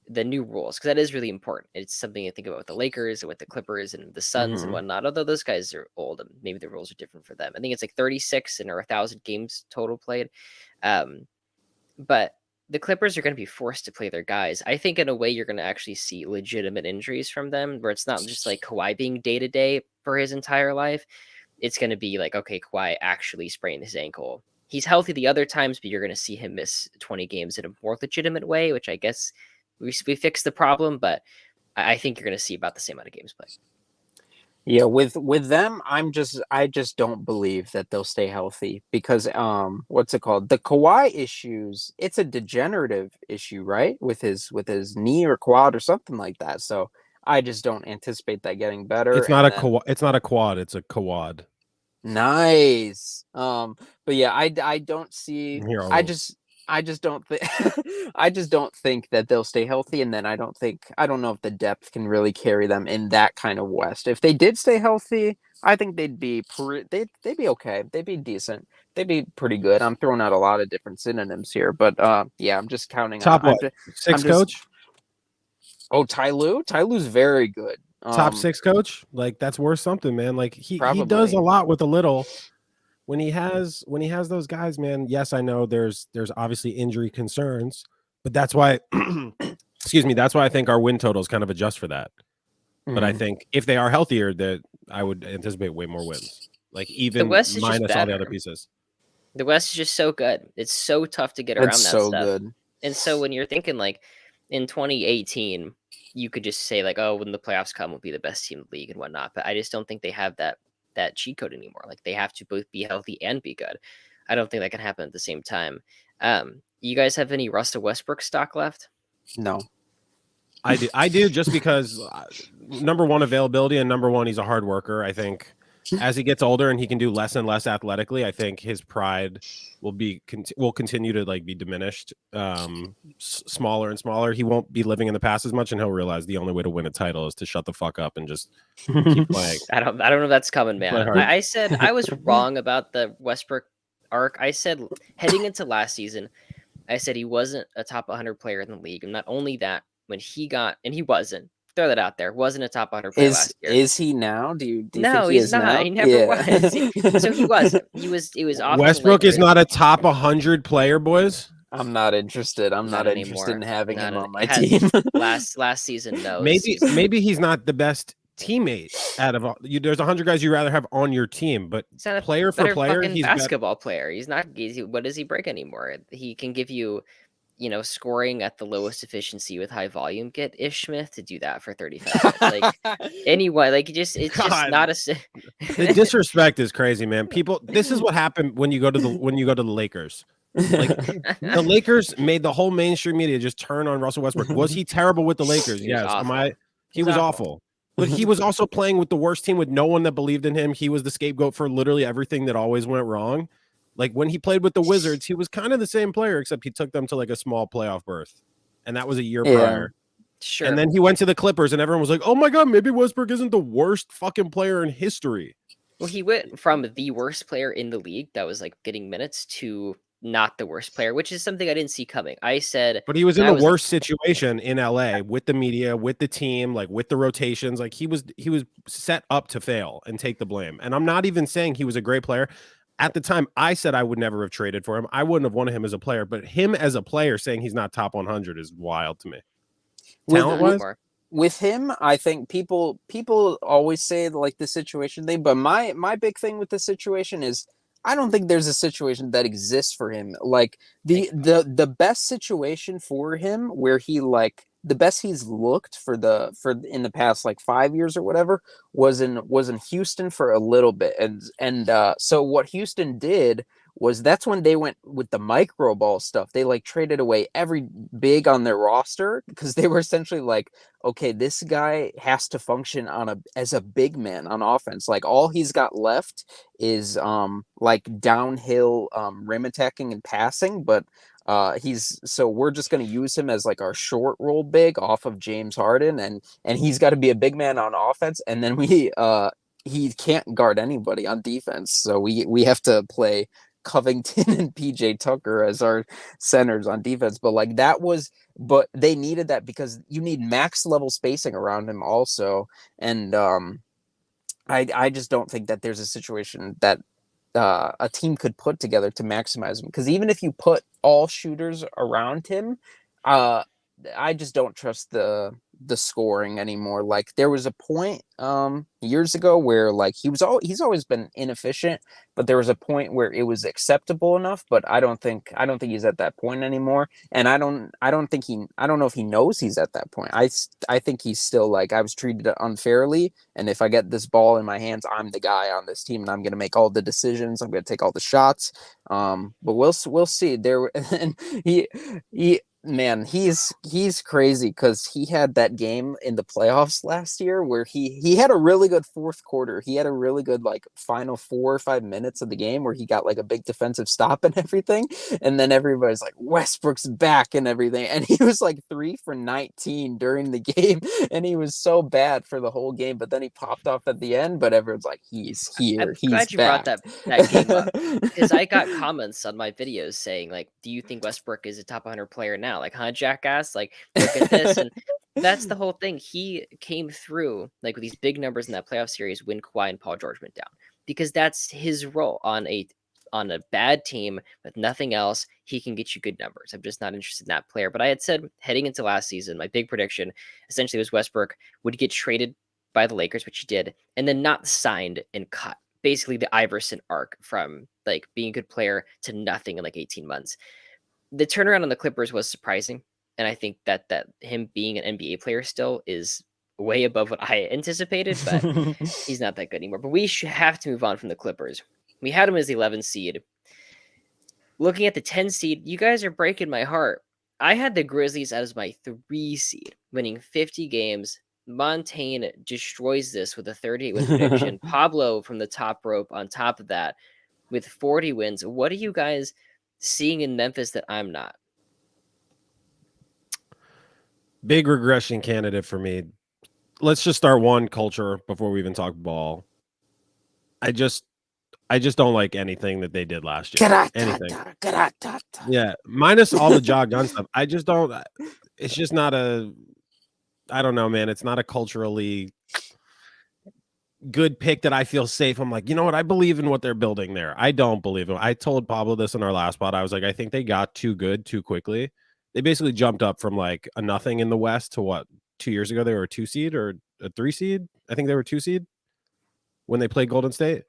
the new rules, because that is really important. It's something I think about with the Lakers and with the Clippers and the Suns and whatnot. Although those guys are old, and maybe the rules are different for them. I think it's like 36 or 1,000 games total played. But the Clippers are going to be forced to play their guys. I think in a way you're going to actually see legitimate injuries from them, where it's not just like Kawhi being day-to-day for his entire life. It's going to be like, okay, Kawhi actually sprained his ankle. He's healthy the other times, but you're going to see him miss 20 games in a more legitimate way, which I guess we fixed the problem, but I think you're going to see about the same amount of games played. Yeah, with them, I just don't believe that they'll stay healthy because what's it called? The Kawhi issues, it's a degenerative issue, right? With his knee or quad or something like that. So I just don't anticipate that getting better. It's not a quad, it's a quad. Nice. But yeah, I don't see I just don't think I just don't think that they'll stay healthy, and then I don't know if the depth can really carry them in that kind of West. If they did stay healthy, I think they'd be okay. They'd be decent. They'd be pretty good. I'm throwing out a lot of different synonyms here, but yeah, I'm just counting top on six coach. Oh, Ty Lue's very good. Top 6 coach, like that's worth something, man. Like he does a lot with a little. When he has those guys, man, yes, I know there's obviously injury concerns, but that's why that's why I think our win totals kind of adjust for that. But I think if they are healthier, that I would anticipate way more wins. Like even minus all the other pieces. The West is just so good. It's so tough to get around that stuff. Good. And so when you're thinking like in 2018, you could just say like, oh, when the playoffs come, we'll be the best team in the league and whatnot. But I just don't think they have that cheat code anymore. Like they have to both be healthy and be good. I don't think that can happen at the same time. You guys have any Russell Westbrook stock left? No. I do just because number one, availability, and number one, he's a hard worker. I think as he gets older and he can do less and less athletically, I think his pride will continue to like be diminished, smaller and smaller. He won't be living in the past as much, and he'll realize the only way to win a title is to shut the fuck up and just keep playing. I don't know if that's coming, Play man. hard. I said I was wrong about the Westbrook arc. I said heading into last season, I said he wasn't a top 100 player in the league. And not only that, when he got, and he wasn't, throw that out there, wasn't a top 100 player last year. Is he now? Do you think No, he he's is not. now? He never was. So he wasn't. It was off the Westbrook is Lakers. not a top 100 player, boys. I'm not interested. I'm not interested anymore. in having Not him an- on my had- team. last season, no. Maybe he's not the best teammate out of all. There's 100 guys you'd rather have on your team, but He's not a player for better player, fucking he's basketball player. He's not. What does he break anymore? He can give you, scoring at the lowest efficiency with high volume. Get Ish Smith to do that for 35 minutes. Like anyway, like it's just God. not a. The disrespect is crazy, man. People, this is what happened when you go to the Lakers. Like the Lakers made the whole mainstream media just turn on Russell Westbrook. Was he terrible with the Lakers? He was Yes. awful. He was awful. But he was also playing with the worst team with no one that believed in him. He was the scapegoat for literally everything that always went wrong. Like when he played with the Wizards, he was kind of the same player, except he took them to like a small playoff berth. And that was a year prior. Sure. And then he went to the Clippers and everyone was like, oh my God, maybe Westbrook isn't the worst fucking player in history. Well, he went from the worst player in the league that was like getting minutes to not the worst player, which is something I didn't see coming. I said, but he was in the worst situation in LA with the media, with the team, like with the rotations. Like he was set up to fail and take the blame. And I'm not even saying he was a great player. At the time, I said I would never have traded for him. I wouldn't have wanted him as a player, but him as a player saying he's not top 100 is wild to me. Talent-wise? With him, I think people always say like the situation thing, but my big thing with the situation is I don't think there's a situation that exists for him. Like the best situation for him where he like the best he's looked for in the past like 5 years or whatever was in Houston for a little bit. And so what Houston did was that's when they went with the micro ball stuff. They like traded away every big on their roster because they were essentially like, okay, this guy has to function as a big man on offense. Like all he's got left is like downhill rim attacking and passing, but so we're just going to use him as like our short roll big off of James Harden, and he's got to be a big man on offense, and then he can't guard anybody on defense, so we have to play Covington and PJ Tucker as our centers on defense. But they needed that because you need max level spacing around him also. And I just don't think that there's a situation that a team could put together to maximize him. Because even if you put all shooters around him, I just don't trust the scoring anymore. Like there was a point years ago where like he's always been inefficient, but there was a point where it was acceptable enough, but I don't think he's at that point anymore. And I don't know if he knows he's at that point. I think he's still like, I was treated unfairly, and if I get this ball in my hands, I'm the guy on this team and I'm going to make all the decisions. I'm going to take all the shots. But we'll see. And he man, he's crazy because he had that game in the playoffs last year where he had a really good fourth quarter. He had a really good like final 4 or 5 minutes of the game where he got like a big defensive stop and everything. And then everybody's like, Westbrook's back and everything. And he was like 3 for 19 during the game. And he was so bad for the whole game. But then he popped off at the end. But everyone's like, he's here. I'm he's glad you back. brought that game up because I got comments on my videos saying like, do you think Westbrook is a top 100 player now? Like, huh, jackass? Like, look at this. And that's the whole thing. He came through like with these big numbers in that playoff series when Kawhi and Paul George went down, because that's his role on a bad team with nothing else. He can get you good numbers. I'm just not interested in that player. But I had said heading into last season, my big prediction essentially was Westbrook would get traded by the Lakers, which he did, and then not signed and cut. Basically the Iverson arc from like being a good player to nothing in like 18 months. The turnaround on the Clippers was surprising. And I think that him being an NBA player still is way above what I anticipated, but he's not that good anymore. But we should have to move on from the Clippers. We had him as the 11 seed. Looking at the 10 seed, you guys are breaking my heart. I had the Grizzlies as my 3 seed, winning 50 games, Montaine destroys this with a 38-win prediction. Pablo from the top rope on top of that with 40 wins. What are you guys seeing in Memphis that I'm not? Big regression candidate for me. Let's just start one culture before we even talk ball. I just don't like anything that they did last year. Anything. Yeah, minus all the jog gun stuff. I just don't. It's just not a. I don't know, man. It's not a culturally good pick that I feel safe. I'm like, you know what? I believe in what they're building there. I don't believe it. I told Pablo this in our last spot. I was like, I think they got too good too quickly. They basically jumped up from like a nothing in the West to what 2 years ago they were a 2 seed or a 3 seed. I think they were 2 seed when they played Golden State.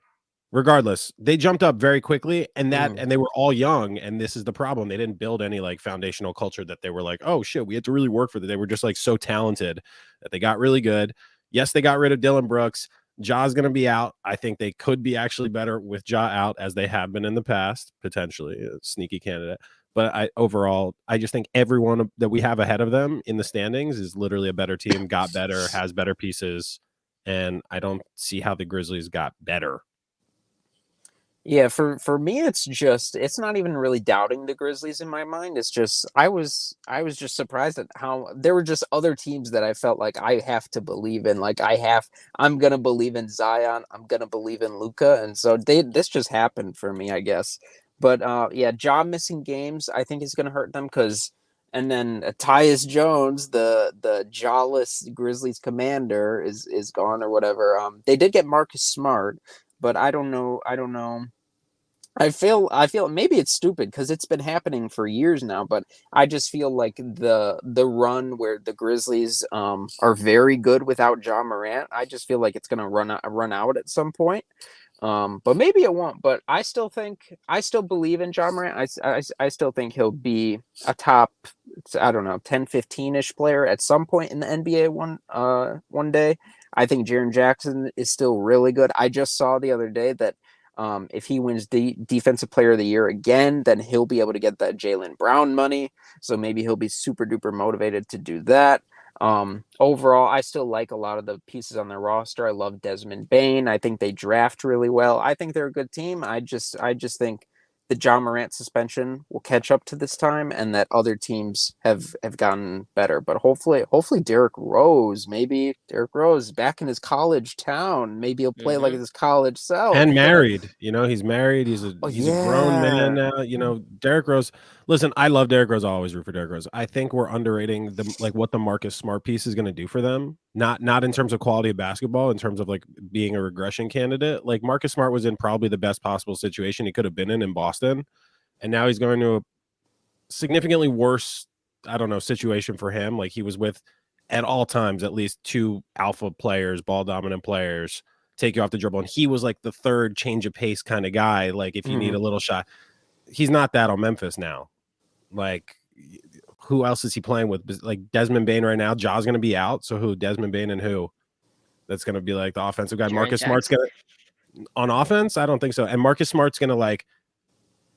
Regardless, they jumped up very quickly, and they were all young, and this is the problem. They didn't build any like foundational culture that they were like, oh shit, we had to really work for that. They were just like so talented that they got really good. Yes, they got rid of Dylan Brooks. Ja's going to be out. I think they could be actually better with Ja out, as they have been in the past, potentially a sneaky candidate. But overall, I just think everyone that we have ahead of them in the standings is literally a better team, got better, has better pieces, and I don't see how the Grizzlies got better. Yeah, for me, it's not even really doubting the Grizzlies in my mind. It's just I was just surprised at how there were just other teams that I felt like I have to believe in. Like I'm gonna believe in Zion. I'm gonna believe in Luka, and so this just happened for me, I guess. But yeah, Ja missing games, I think is gonna hurt them because. And then Tyus Jones, the jawless Grizzlies commander, is gone or whatever. They did get Marcus Smart, but I don't know. I feel maybe it's stupid because it's been happening for years now, but I just feel like the run where the Grizzlies are very good without Ja Morant, I just feel like it's gonna run out at some point. But maybe it won't. But I still believe in Ja Morant. I still think he'll be a top, I don't know, 10, 15-ish player at some point in the NBA one day. I think Jaren Jackson is still really good. I just saw the other day that if he wins the defensive player of the year again, then he'll be able to get that Jaylen Brown money. So maybe he'll be super duper motivated to do that. Overall, I still like a lot of the pieces on their roster. I love Desmond Bane. I think they draft really well. I think they're a good team. I just think the Ja Morant suspension will catch up to this time, and that other teams have gotten better. But hopefully Derrick Rose back in his college town. Maybe he'll play like his college self. And married, he's married. He's a grown man now. Derrick Rose. Listen, I love Derrick Rose. I always root for Derrick Rose. I think we're underrating what the Marcus Smart piece is going to do for them. Not in terms of quality of basketball, in terms of like being a regression candidate. Like Marcus Smart was in probably the best possible situation he could have been in Boston, and now he's going to a significantly worse, I don't know, situation for him. Like he was with at all times at least 2 alpha players, ball dominant players, take you off the dribble, and he was like the third change of pace kind of guy. Like if you need a little shot, he's not that on Memphis now. Like who else is he playing with? Like Desmond Bane right now. Ja's going to be out, so who? Desmond Bane and who? That's going to be like the offensive guy. Jaren Marcus Jackson. Smart's going to on offense. I don't think so. And Marcus Smart's going to like.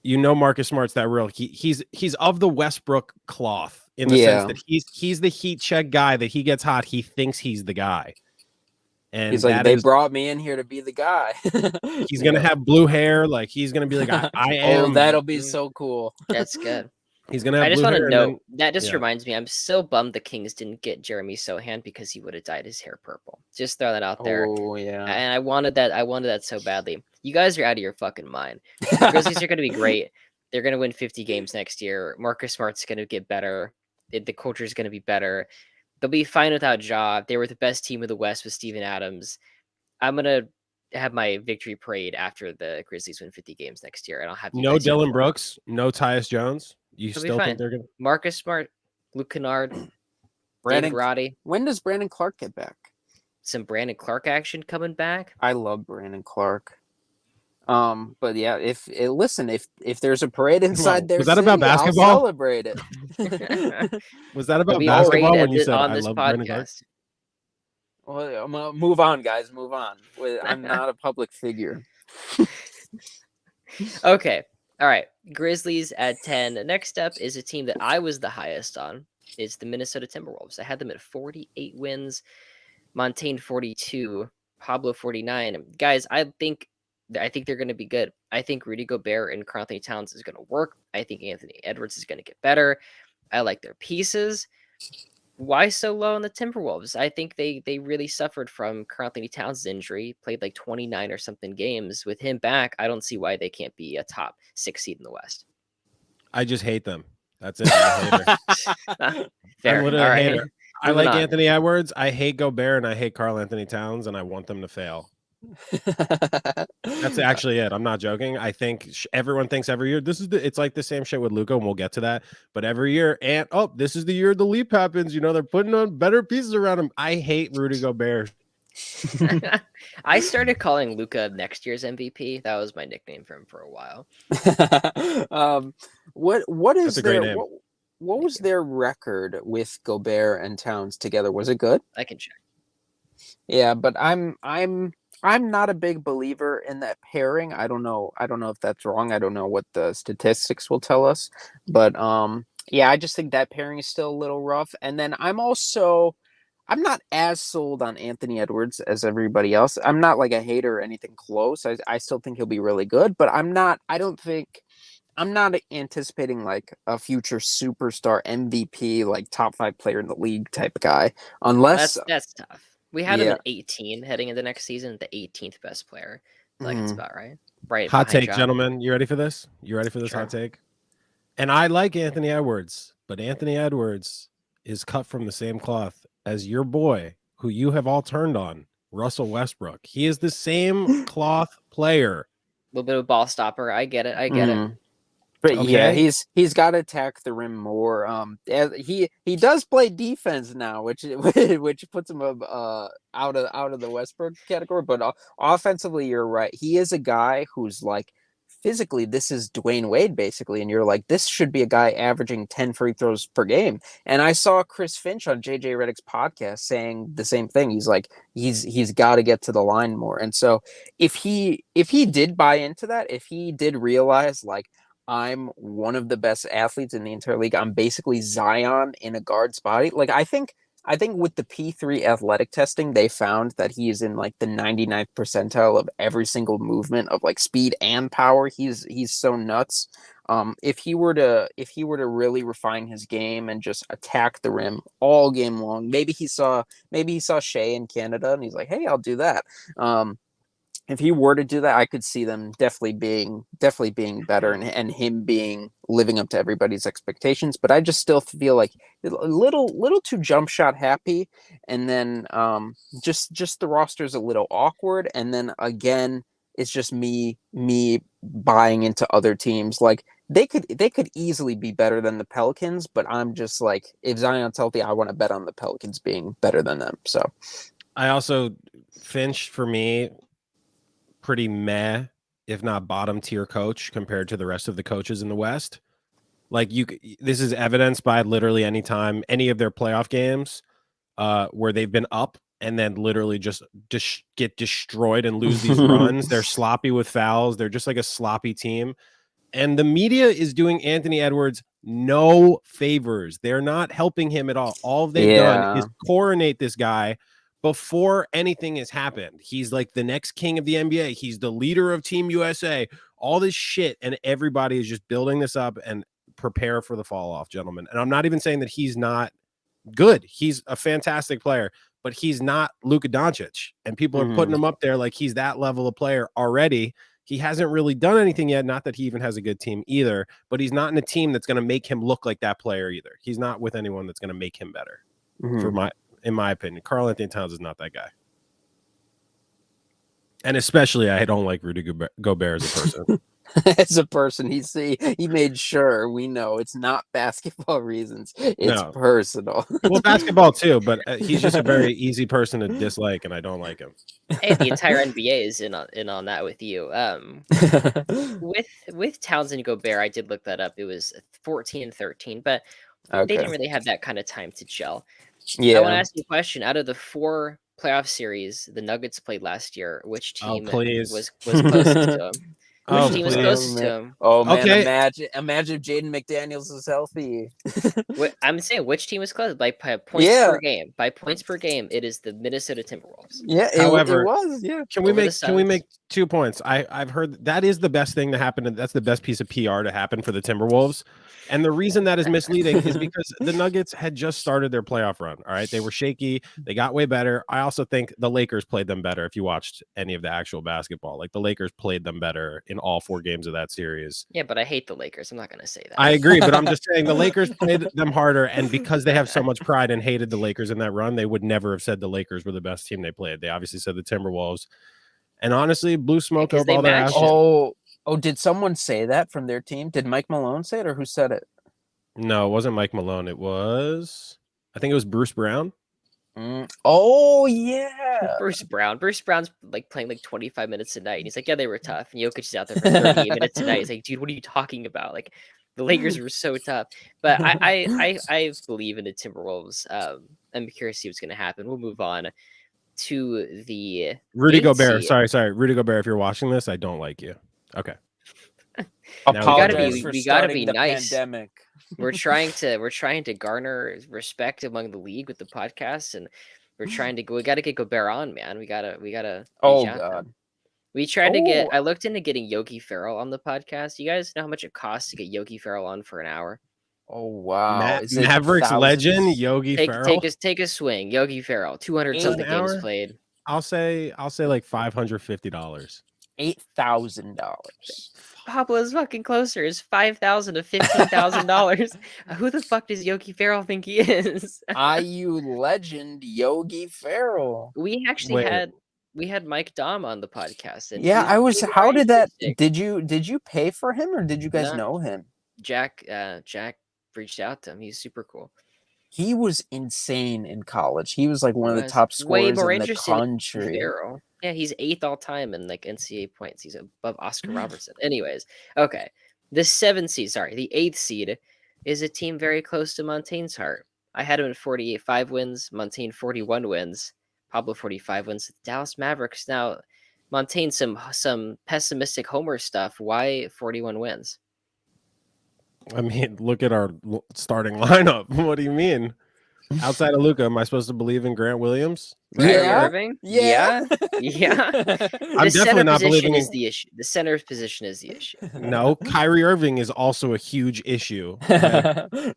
Marcus Smart's that real. He's of the Westbrook cloth in the sense that he's the heat check guy that he gets hot. He thinks he's the guy. And he's like, they brought me in here to be the guy. He's gonna have blue hair, like he's gonna be like, I am. Oh, that'll be so cool. That's good. He's gonna have. I just want to note that just reminds me, I'm so bummed the Kings didn't get Jeremy Sohan because he would have dyed his hair purple. Just throw that out there. Oh yeah. And I wanted that so badly. You guys are out of your fucking mind. The Grizzlies are gonna be great. They're gonna win 50 games next year. Marcus Smart's gonna get better. The culture is gonna be better. They'll be fine without Ja. They were the best team of the West with Steven Adams. I'm gonna have my victory parade after the Grizzlies win 50 games next year, and I'll have no Dylan Brooks, no Tyus Jones. You still think they're gonna Marcus Smart, Luke Kennard, David Roddy. When does Brandon Clark get back? Some Brandon Clark action coming back. I love Brandon Clark. But yeah, if there's a parade inside there, was that about basketball? I'll celebrate it. Was that about basketball when you said on I this love Brandon Clark? Well, move on, guys. Move on. I'm not a public figure. Okay. All right. Grizzlies at 10. Next up is a team that I was the highest on. It's the Minnesota Timberwolves. I had them at 48 wins. Montaine 42, Pablo 49. Guys, I think they're going to be good. I think Rudy Gobert and Karl Anthony Towns is going to work. I think Anthony Edwards is going to get better. I like their pieces. Why so low on the Timberwolves? I think they really suffered from Karl Anthony Towns' injury. Played like 29 or something games. With him back, I don't see why they can't be a top 6 seed in the West. I just hate them. That's it. I'm a hater. Fair. I'm literally All a right. hater. I Moving like on. Anthony Edwards. I hate Gobert, and I hate Karl Anthony Towns, and I want them to fail. That's actually it. I'm not joking. I think everyone thinks every year it's like the same shit with Luka, and we'll get to that. But every year, and this is the year the leap happens. You know, they're putting on better pieces around him. I hate Rudy Gobert. I started calling Luka next year's MVP. That was my nickname for him for a while. What is That's a great their name. what was their record with Gobert and Towns together? Was it good? I can check. Yeah, but I'm not a big believer in that pairing. I don't know if that's wrong. I don't know what the statistics will tell us, but yeah, I just think that pairing is still a little rough. And then I'm not as sold on Anthony Edwards as everybody else. I'm not like a hater or anything close. I still think he'll be really good, but I'm not anticipating like a future superstar MVP, like top 5 player in the league type guy, unless That's tough. We had him at 18 heading into next season, the 18th best player. I feel like it's about right. Right. Hot take, Ja. gentlemen. You ready for this? You ready for this Sure. hot take? And I like Anthony Edwards, but Anthony Edwards is cut from the same cloth as your boy, who you have all turned on, Russell Westbrook. He is the same cloth player. A little bit of a ball stopper. I get it. But Okay. yeah, he's got to attack the rim more. He does play defense now, which puts him out of the Westbrook category. But offensively, you're right. He is a guy who's like physically, this is Dwayne Wade basically, and you're like, this should be a guy averaging 10 free throws per game. And I saw Chris Finch on JJ Redick's podcast saying the same thing. He's like, he's got to get to the line more. And so if he did buy into that, if he did realize like, I'm one of the best athletes in the entire league, I'm basically Zion in a guard's body. Like I think with the P3 athletic testing, they found that he is in like the 99th percentile of every single movement of like speed and power. He's so nuts. If he were to really refine his game and just attack the rim all game long, maybe he saw Shea in Canada and he's like, hey, I'll do that. If he were to do that, I could see them definitely being better and him living up to everybody's expectations. But I just still feel like a little too jump shot happy, and then just the roster's a little awkward. And then again, it's just me buying into other teams. Like they could easily be better than the Pelicans, but I'm just like, if Zion's healthy, I want to bet on the Pelicans being better than them. So I also Finch for me. Pretty meh, if not bottom tier coach compared to the rest of the coaches in the West. Like this is evidenced by literally any time any of their playoff games where they've been up and then literally just get destroyed and lose these runs. They're sloppy with fouls. They're just like a sloppy team. And the media is doing Anthony Edwards no favors. They're not helping him at all. All they've done is coronate this guy before anything has happened. He's like the next king of the NBA. He's the leader of Team USA, all this shit. And everybody is just building this up and prepare for the fall off, gentlemen. And I'm not even saying that he's not good. He's a fantastic player, but he's not Luka Doncic. And people are putting him up there like he's that level of player already. He hasn't really done anything yet. Not that he even has a good team either, but he's not in a team that's going to make him look like that player either. He's not with anyone that's going to make him better in my opinion. Karl Anthony Towns is not that guy. And especially, I don't like Rudy Gobert as a person. As a person, he made sure we know it's not basketball reasons. It's personal. Well, basketball too, but he's just a very easy person to dislike, and I don't like him. Hey, the entire NBA is in on that with you. With Towns and Gobert, I did look that up. It was 14-13, but they didn't really have that kind of time to gel. Yeah. I want to ask you a question. Out of the 4 playoff series the Nuggets played last year, which team was closest to them? Which Oh, team is please. closest to him? Oh man, Okay. imagine if Jaden McDaniels is healthy. I'm saying which team is close by points Yeah. per game. By points per game, it is the Minnesota Timberwolves. Yeah, it However, was. Yeah. Can we Over the make Suns. 2 points? I've heard that is the best thing to happen. That's the best piece of PR to happen for the Timberwolves. And the reason that is misleading is because the Nuggets had just started their playoff run. All right. They were shaky. They got way better. I also think the Lakers played them better. If you watched any of the actual basketball, like the Lakers played them better in all 4 games of that series. Yeah, but I hate the Lakers. I'm not going to say that. I agree, but I'm just saying the Lakers played them harder. And because they have so much pride and hated the Lakers in that run, they would never have said the Lakers were the best team they played. They obviously said the Timberwolves. And honestly, blew smoke Because up they all their matched asses. it. Oh, did someone say that from their team? Did Mike Malone say it, or who said it? No, it wasn't Mike Malone. It was, I think it was Bruce Brown. Oh yeah, Bruce Brown. Bruce Brown's like playing like 25 minutes a night. And he's like, yeah, they were tough. And Jokic is out there for 38 minutes a night. He's like, dude, what are you talking about? Like, the Lakers were so tough. But I believe in the Timberwolves. I'm curious to see what's going to happen. We'll move on to the Rudy 8th Gobert. seed. Sorry. Rudy Gobert, if you're watching this, I don't like you. Okay. apologize be- for we gotta starting be the nice. pandemic. We're trying to garner respect among the league with the podcast, and we got to get Gobert on, man. We gotta Oh reach out to him. god. We tried to get. Oh. I looked into getting Yogi Ferrell on the podcast. You guys know how much it costs to get Yogi Ferrell on for an hour? Oh wow. Is it Mavericks legend thousands? Yogi Take Ferrell. take a swing, Yogi Ferrell. 200 something An games hour? played. I'll say like $550. $8,000. Pablo's fucking closer. Is $5,000 to $15,000. Who the fuck does Yogi Ferrell think he is? IU legend Yogi Ferrell. We actually Wait. had Mike Dom on the podcast. And Yeah, I was. How did that? artistic. Did you pay for him, or did you guys No. know him? Jack reached out to him. He's super cool. He was insane in college. He was like one of the Was top way scorers more in the interesting than country. Ferrell. Yeah, he's 8th all time in like NCAA points. He's above Oscar Robertson. Anyways, okay. The 7th seed, the 8th seed is a team very close to Montaine's heart. I had him at 5 wins, Montaine 41 wins, Pablo 45 wins. Dallas Mavericks. Now, Montaine some pessimistic homer stuff. Why 41 wins? I mean, look at our starting lineup. What do you mean? Outside of Luka, am I supposed to believe in Grant Williams? Kyrie Yeah. Irving? Yeah. Yeah. I'm definitely not believing is in. the issue. The center position is the issue. No, Kyrie Irving is also a huge issue.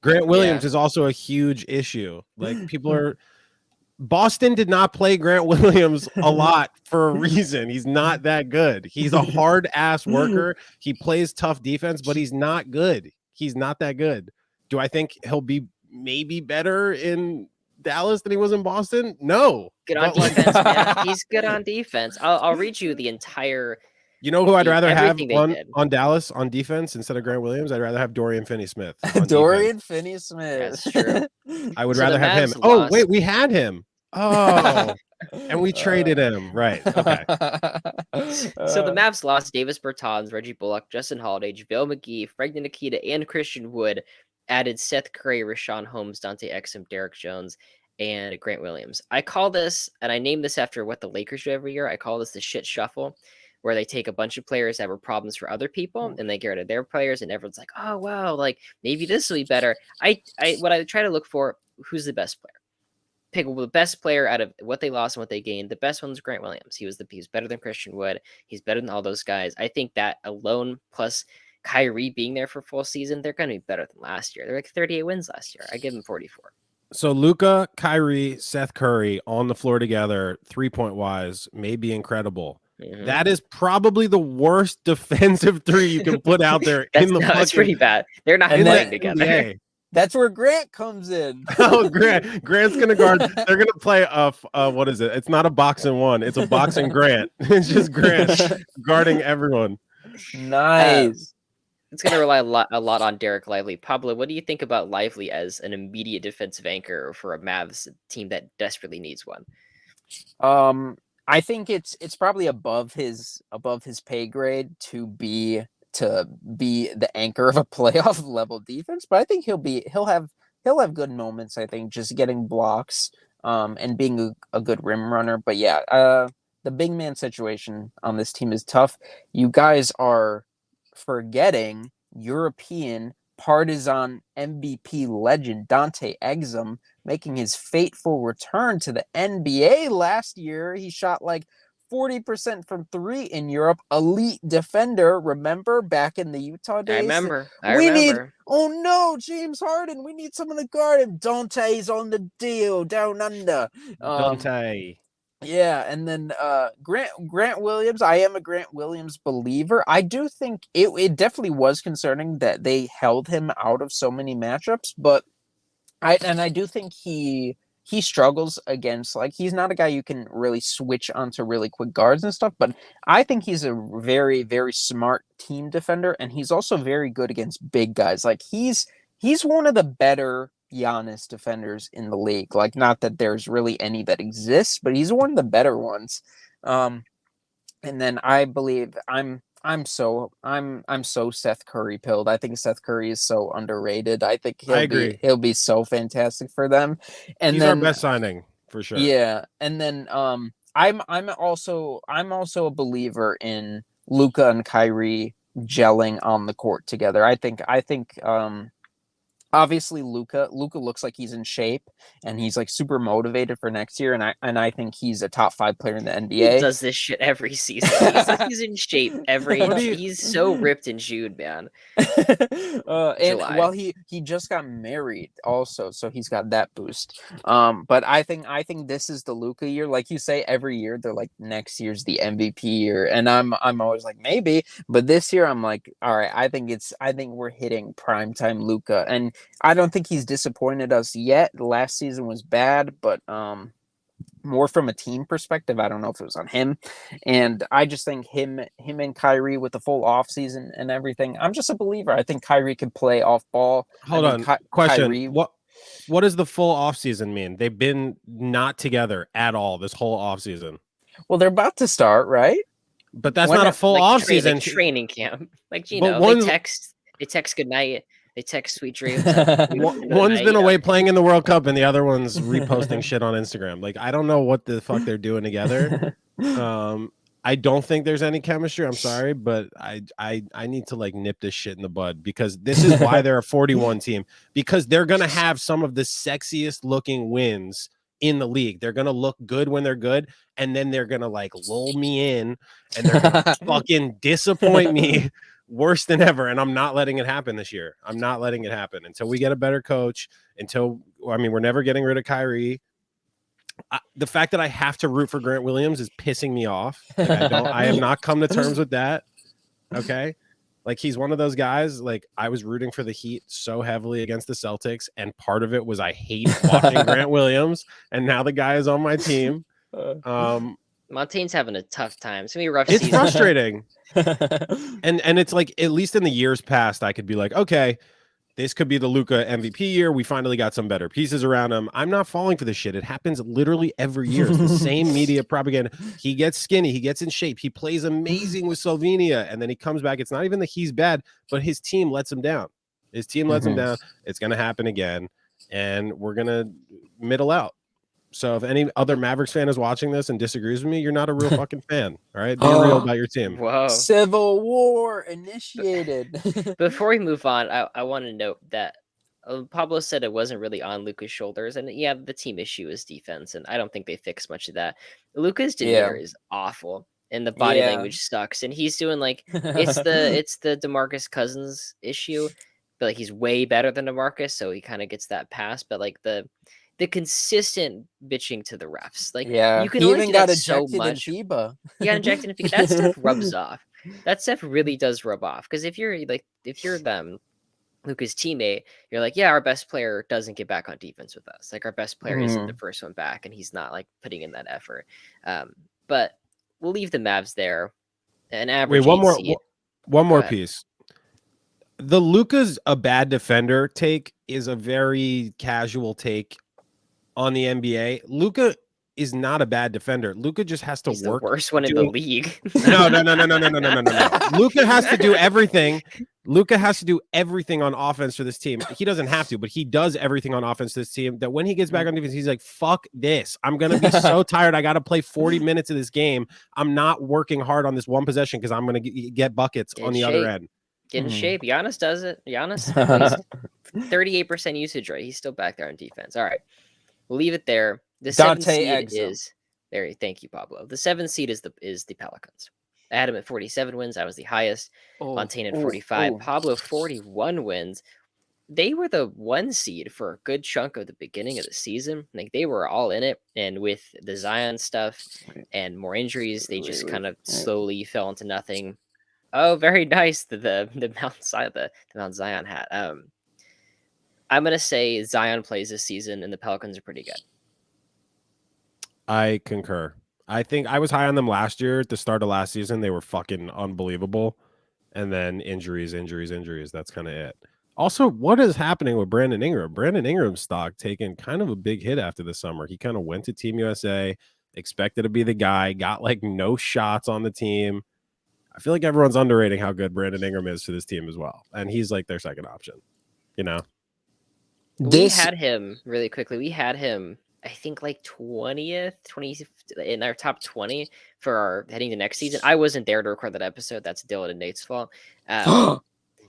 Grant Williams is also a huge issue. Like people are. Boston did not play Grant Williams a lot for a reason. He's not that good. He's a hard ass worker. He plays tough defense, but he's not good. He's not that good. Do I think he'll be maybe better in Dallas than he was in Boston? No. Good on defense, man. He's good on defense. I'll read you the entire. You know who I'd rather have everything on Dallas on defense instead of Grant Williams? I'd rather have Dorian Finney-Smith. Dorian Finney-Smith. That's true. I would So rather the have him. Mavs Oh, lost. wait, we had him. Oh, and we traded him. Right. Okay. So the Mavs lost Davis Bertans, Reggie Bullock, Justin Holiday, JaVale McGee, Frank Nikita, and Christian Wood. Added Seth Curry, Rashawn Holmes, Dante Exum, Derek Jones, and Grant Williams. I call this, and I name this after what the Lakers do every year. I call this the shit shuffle, where they take a bunch of players that were problems for other people and they get rid of their players, and everyone's like, oh wow, like maybe this will be better. What I try to look for, who's the best player? Pick the best player out of what they lost and what they gained. The best one was Grant Williams. He's better than Christian Wood. He's better than all those guys. I think that alone, plus Kyrie being there for full season, they're going to be better than last year. They're like 38 wins last year. I give them 44. So Luka, Kyrie, Seth Curry on the floor together, 3-point wise, may be incredible. Mhm. That is probably the worst defensive three you can put out there in the That's pretty bad. They're not And playing that- together. NBA. That's where Grant comes in. Oh, Grant's gonna guard. They're gonna play what is it? It's not a boxing one. It's a boxing Grant. It's just Grant guarding everyone. Nice. It's going to rely a lot on Derek Lively. Pablo, what do you think about Lively as an immediate defensive anchor for a Mavs team that desperately needs one? I think it's probably above his pay grade to be the anchor of a playoff level defense, but I think he'll have good moments. I think just getting blocks, and being a good rim runner. But yeah, the big man situation on this team is tough. You guys are forgetting European Partizan MVP legend Dante Exum making his fateful return to the NBA last year. He shot like 40% from three in Europe. Elite defender, remember back in the Utah days? I remember. Oh no, James Harden, we need someone to guard him. Dante's on the deal down under. Dante. Yeah, and then Grant Williams. I am a Grant Williams believer. I do think it definitely was concerning that they held him out of so many matchups, but I do think he struggles against, like, he's not a guy you can really switch onto really quick guards and stuff, but I think he's a very, very smart team defender, and he's also very good against big guys. Like he's one of the better Giannis defenders in the league. Like, not that there's really any that exists, but he's one of the better ones. And then I believe I'm so Seth Curry pilled. I think Seth Curry is so underrated. I think he'll be so fantastic for them. And he's then, our best signing for sure. Yeah, and then I'm also a believer in Luka and Kyrie gelling on the court together. I think obviously Luka looks like he's in shape and he's like super motivated for next year, and I think he's a top 5 player in the NBA. He does this shit every season. He's in shape he's so ripped in June, man. Well, he just got married also, so he's got that boost. But I think this is the Luka year. Like you say, every year they're like, next year's the MVP year, and I'm always like, maybe, but this year I'm like, all right, I think we're hitting primetime Luka, and I don't think he's disappointed us yet. Last season was bad, but more from a team perspective, I don't know if it was on him. And I just think him and Kyrie with the full off season and everything, I'm just a believer. I think Kyrie can play off ball. Hold on. Question. Kyrie, what does the full off season mean? They've been not together at all this whole off season. Well, they're about to start, right? But that's not a full off season. Like training camp. Like, they text goodnight. They text sweet dreams. One's been away playing in the World Cup, and the other one's reposting shit on Instagram. Like, I don't know what the fuck they're doing together. I don't think there's any chemistry. I'm sorry, but I need to like nip this shit in the bud, because this is why they're a 41 team, because they're gonna have some of the sexiest looking wins in the league. They're gonna look good when they're good, and then they're gonna like lull me in, and they're gonna fucking disappoint me worse than ever, and I'm not letting it happen this year. I'm not letting it happen until we get a better coach. We're never getting rid of Kyrie. The fact that I have to root for Grant Williams is pissing me off. Like, I have not come to terms with that. Okay, like, he's one of those guys. Like, I was rooting for the Heat so heavily against the Celtics, and part of it was I hate watching Grant Williams, and now the guy is on my team. Montaine's having a tough time. It's gonna be a rough It's season. frustrating. and it's like, at least in the years past, I could be like, okay, this could be the Luka MVP year. We finally got some better pieces around him. I'm not falling for this shit. It happens literally every year. It's the same media propaganda. He gets skinny. He gets in shape. He plays amazing with Slovenia, and then he comes back. It's not even that he's bad, but his team lets him down. His team lets him down. It's going to happen again, and we're going to middle out. So if any other Mavericks fan is watching this and disagrees with me, you're not a real fucking fan. All right, be real about your team. Whoa! Civil war initiated. Before we move on, I want to note that Pablo said it wasn't really on Luka's shoulders, and yeah, the team issue is defense, and I don't think they fixed much of that. Luka's demeanor is awful, and the body language sucks, and he's doing like it's the DeMarcus Cousins issue, but like, he's way better than DeMarcus, so he kind of gets that pass, but like the consistent bitching to the refs. Like, you can only do that so much. In FIBA. You got injected in FIBA. That stuff rubs off. That stuff really does rub off. Because if you're them, Luka's teammate, you're like, yeah, our best player doesn't get back on defense with us. Like, our best player isn't the first one back, and he's not like putting in that effort. But we'll leave the Mavs there. An average. Wait, one more piece. The Luka's a bad defender take is a very casual take on the NBA. Luka is not a bad defender. Luka just has to work. The worst one in the league. No. Luka has to do everything Luka has to do everything on offense for this team. He doesn't have to, but he does everything on offense for this team. That when he gets back on defense, he's like, "Fuck this! I'm gonna be so tired. I got to play 40 minutes of this game. I'm not working hard on this one possession because I'm gonna get buckets on the other end." Get in shape. Giannis does it. Giannis plays 38% usage rate. He's still back there on defense. All right, we'll leave it there. The seventh seed is there. Thank you, Pablo. The 7th seed is the Pelicans. I had him at 47 wins. I was the highest. Montaine at 45. Pablo 41 wins. They were the 1 seed for a good chunk of the beginning of the season. Like they were all in it, and with the Zion stuff and more injuries, they just kind of slowly fell into nothing. Oh, very nice. The Mount Zion hat. I'm gonna say Zion plays this season, and the Pelicans are pretty good. I concur. I think I was high on them last year. At the start of last season, they were fucking unbelievable. And then injuries. That's kind of it. Also, what is happening with Brandon Ingram? Brandon Ingram's stock taking kind of a big hit after the summer. He kind of went to Team USA, expected to be the guy, got like no shots on the team. I feel like everyone's underrating how good Brandon Ingram is to this team as well. And he's like their second option, you know? We had him really quickly. We had him, I think, like 20th in our top 20 for our heading to next season. I wasn't there to record that episode. That's Dylan and Nate's fault.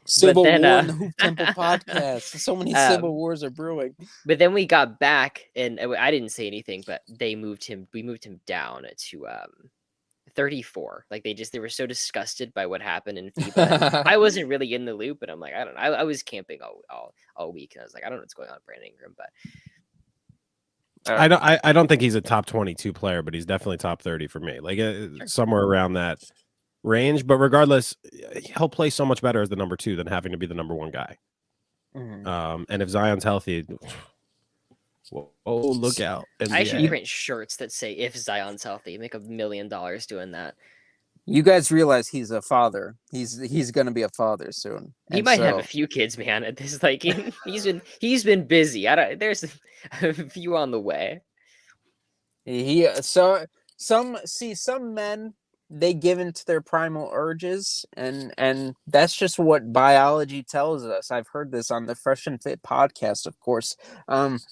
Civil War in the Hoop Temple podcast. So many civil wars are brewing. But then we got back, and I didn't say anything, but we moved him down to 34. Like they were so disgusted by what happened in FIBA. I wasn't really in the loop, but I'm like, I don't know. I was camping all week, and I was like, I don't know what's going on with Brandon Ingram, but I don't think he's a top 22 player, but he's definitely top 30 for me. Like somewhere around that range. But regardless, he'll play so much better as the number 2 than having to be the number 1 guy. And if Zion's healthy, look out! NBA. I should print shirts that say "If Zion's healthy." Make $1 million doing that. You guys realize he's a father. He's going to be a father soon. He might have a few kids, man. At this, like he's been busy. There's a few on the way. Some men, they give into their primal urges, and that's just what biology tells us. I've heard this on the Fresh and Fit podcast, of course.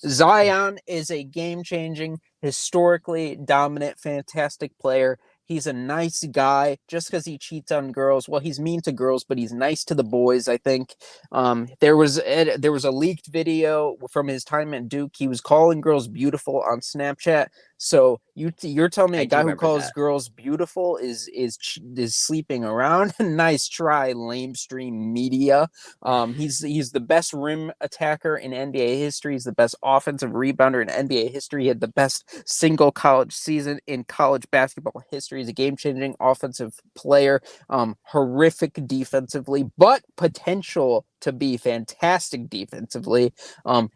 Zion is a game-changing, historically dominant, fantastic player. He's a nice guy. Just because he cheats on girls, well, he's mean to girls, but he's nice to the boys, I think. There was a leaked video from his time at Duke. He was calling girls beautiful on Snapchat. So you're telling me a guy who calls girls beautiful is sleeping around? Nice try, lamestream media. He's the best rim attacker in NBA history. He's the best offensive rebounder in NBA history. He had the best single college season in college basketball history. He's a game-changing offensive player. Horrific defensively, but potential to be fantastic defensively.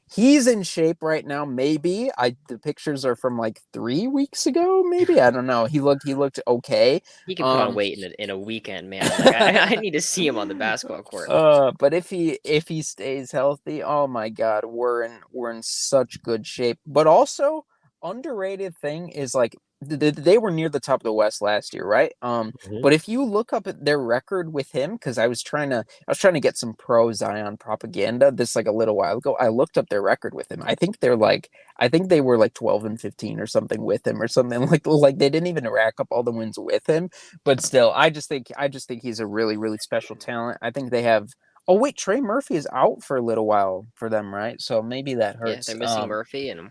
He's in shape right now. Maybe the pictures are from like 3 weeks ago. Maybe, I don't know. He looked okay. He can put on weight in a weekend, man. Like, I need to see him on the basketball court. But if he stays healthy, oh my God, we're in such good shape. But also, underrated thing is like they were near the top of the West last year, right? But if you look up at their record with him, because I was trying to get some pro Zion propaganda this like a little while ago. I looked up their record with him. I think they were like 12-15 or something with him, or something like they didn't even rack up all the wins with him. But still, I just think he's a really, really special talent. I think they have. Oh wait, Trey Murphy is out for a little while for them, right? So maybe that hurts. Yeah, they're missing Murphy and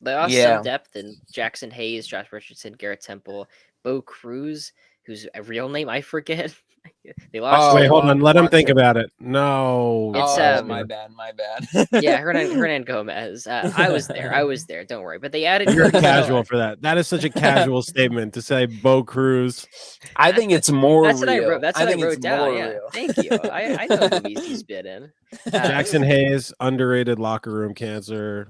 they lost some depth in Jackson Hayes, Josh Richardson, Garrett Temple, Bo Cruz, whose real name I forget. They lost. Wait, hold on. Let him think about it. No. It's my bad. Yeah, Hernan Gomez. I was there. Don't worry. But they added. You're casual for that. That is such a casual statement to say Bo Cruz. I think it's more. That's real. What I wrote. That's what I wrote down. Yeah. Real. Thank you. I know who he's been in. Jackson Hayes, underrated locker room cancer.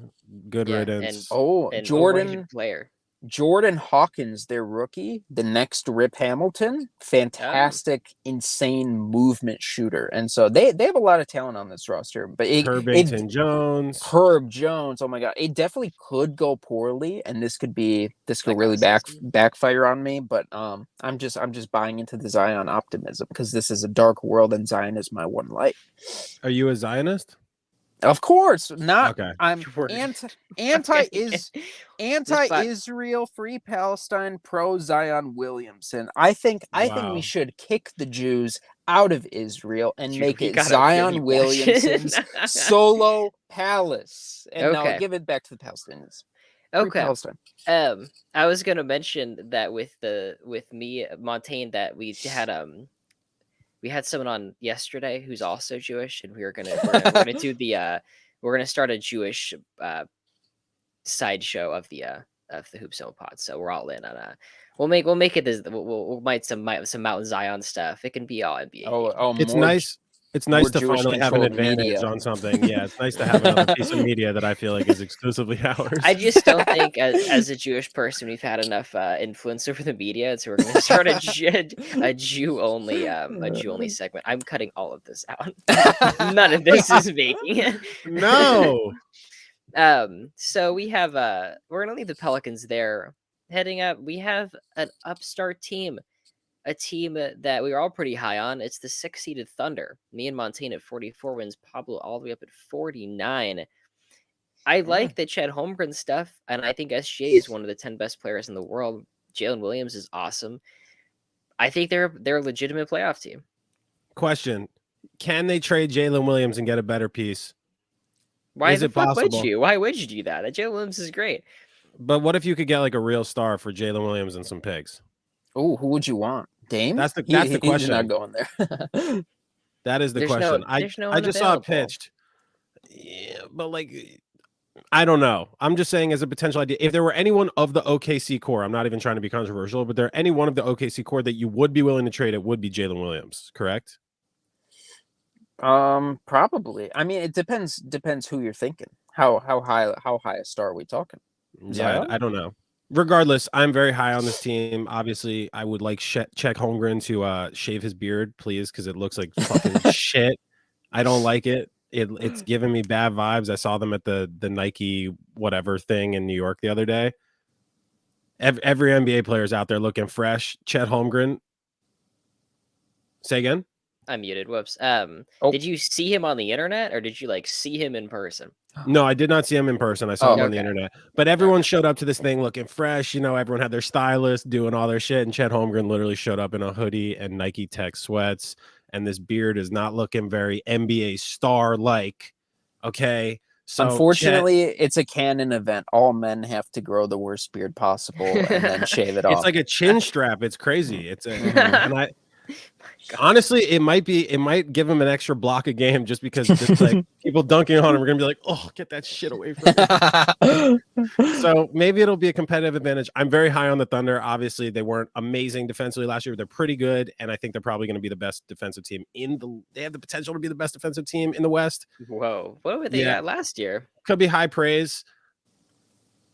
Good riddance. And Jordan player. Jordan Hawkins, their rookie, the next Rip Hamilton, fantastic, insane movement shooter. And so they have a lot of talent on this roster. But Herbington Jones. Herb Jones, oh my God, it definitely could go poorly, and this could That really kind of season. backfire on me. But I'm just buying into the Zion optimism because this is a dark world, and Zion is my one light. Are you a Zionist? Of course, not. Okay. I'm Word. anti This Israel, free Palestine, pro Zion Williamson. I think we Wow. should kick the Jews out of Israel and Dude, make we it gotta Zion really Williamson's solo palace. And now Okay. give it back to the Palestinians. Free Okay. Palestine. I was gonna mention that with me, Montaine, that we had someone on yesterday who's also Jewish, and we're gonna do the we're gonna start a Jewish sideshow of the Hoop Zone pod. So we're all in on we'll make it this we'll might some Mountain Zion stuff. It can be all NBA. It's more nice. It's nice to Jewish finally have an controlled advantage media. on something. Yeah, it's nice to have another piece of media that I feel like is exclusively ours. I just don't think, as a Jewish person, we've had enough influence over the media, so we're going to start a Jew only segment. I'm cutting all of this out. None of this is making it. No. So we have we're gonna leave the Pelicans there. Heading up, we have an upstart team, a team that we are all pretty high on. It's the 6-seeded Thunder. Me and Montaine at 44 wins, Pablo all the way up at 49. I like the Chet Holmgren stuff, and I think SGA is one of the 10 best players in the world. Jalen Williams is awesome. I think they're a legitimate playoff team. Question: can they trade Jalen Williams and get a better piece? Why Is the it fuck would possible? you? Why would you do that? Jalen Williams is great. But what if you could get like a real star for Jalen Williams and some picks? Oh, who would you want? Dame? That's the He's question. not going there. That is the There's question. no I one just saw it available. pitched. Yeah, but like, I don't know. I'm just saying as a potential idea. If there were anyone of the OKC core, I'm not even trying to be controversial, but there any one of the OKC core that you would be willing to trade, it would be Jalen Williams, correct? Probably. I mean, it depends who you're thinking. How high a star are we talking? Yeah, Zion? I don't know. Regardless, I'm very high on this team. Obviously, I would like Check Holmgren to shave his beard, please, because it looks like fucking shit. I don't like it. It's giving me bad vibes. I saw them at the Nike whatever thing in New York the other day. Every NBA player is out there looking fresh. Chet Holmgren. Say again. I'm muted. Whoops. Oh. Did you see him on the internet, or did you like see him in person? No, I did not see him in person. I saw him on the Okay. internet. But everyone showed up to this thing looking fresh. You know, everyone had their stylist doing all their shit. And Chet Holmgren literally showed up in a hoodie and Nike Tech sweats. And this beard is not looking very NBA star-like. Okay. So unfortunately, it's a canon event. All men have to grow the worst beard possible and then shave it off. it's like a chin strap. It's crazy. It's and honestly, it might give him an extra block a game just because it's like people dunking on him. We're gonna be like, oh, get that shit away from me. So maybe it'll be a competitive advantage. I'm very high on the Thunder. Obviously, they weren't amazing defensively last year. They're pretty good, and I think they're probably going to be the best defensive team they have the potential to be the best defensive team in the West. Whoa, what were they at last year? Could be high praise.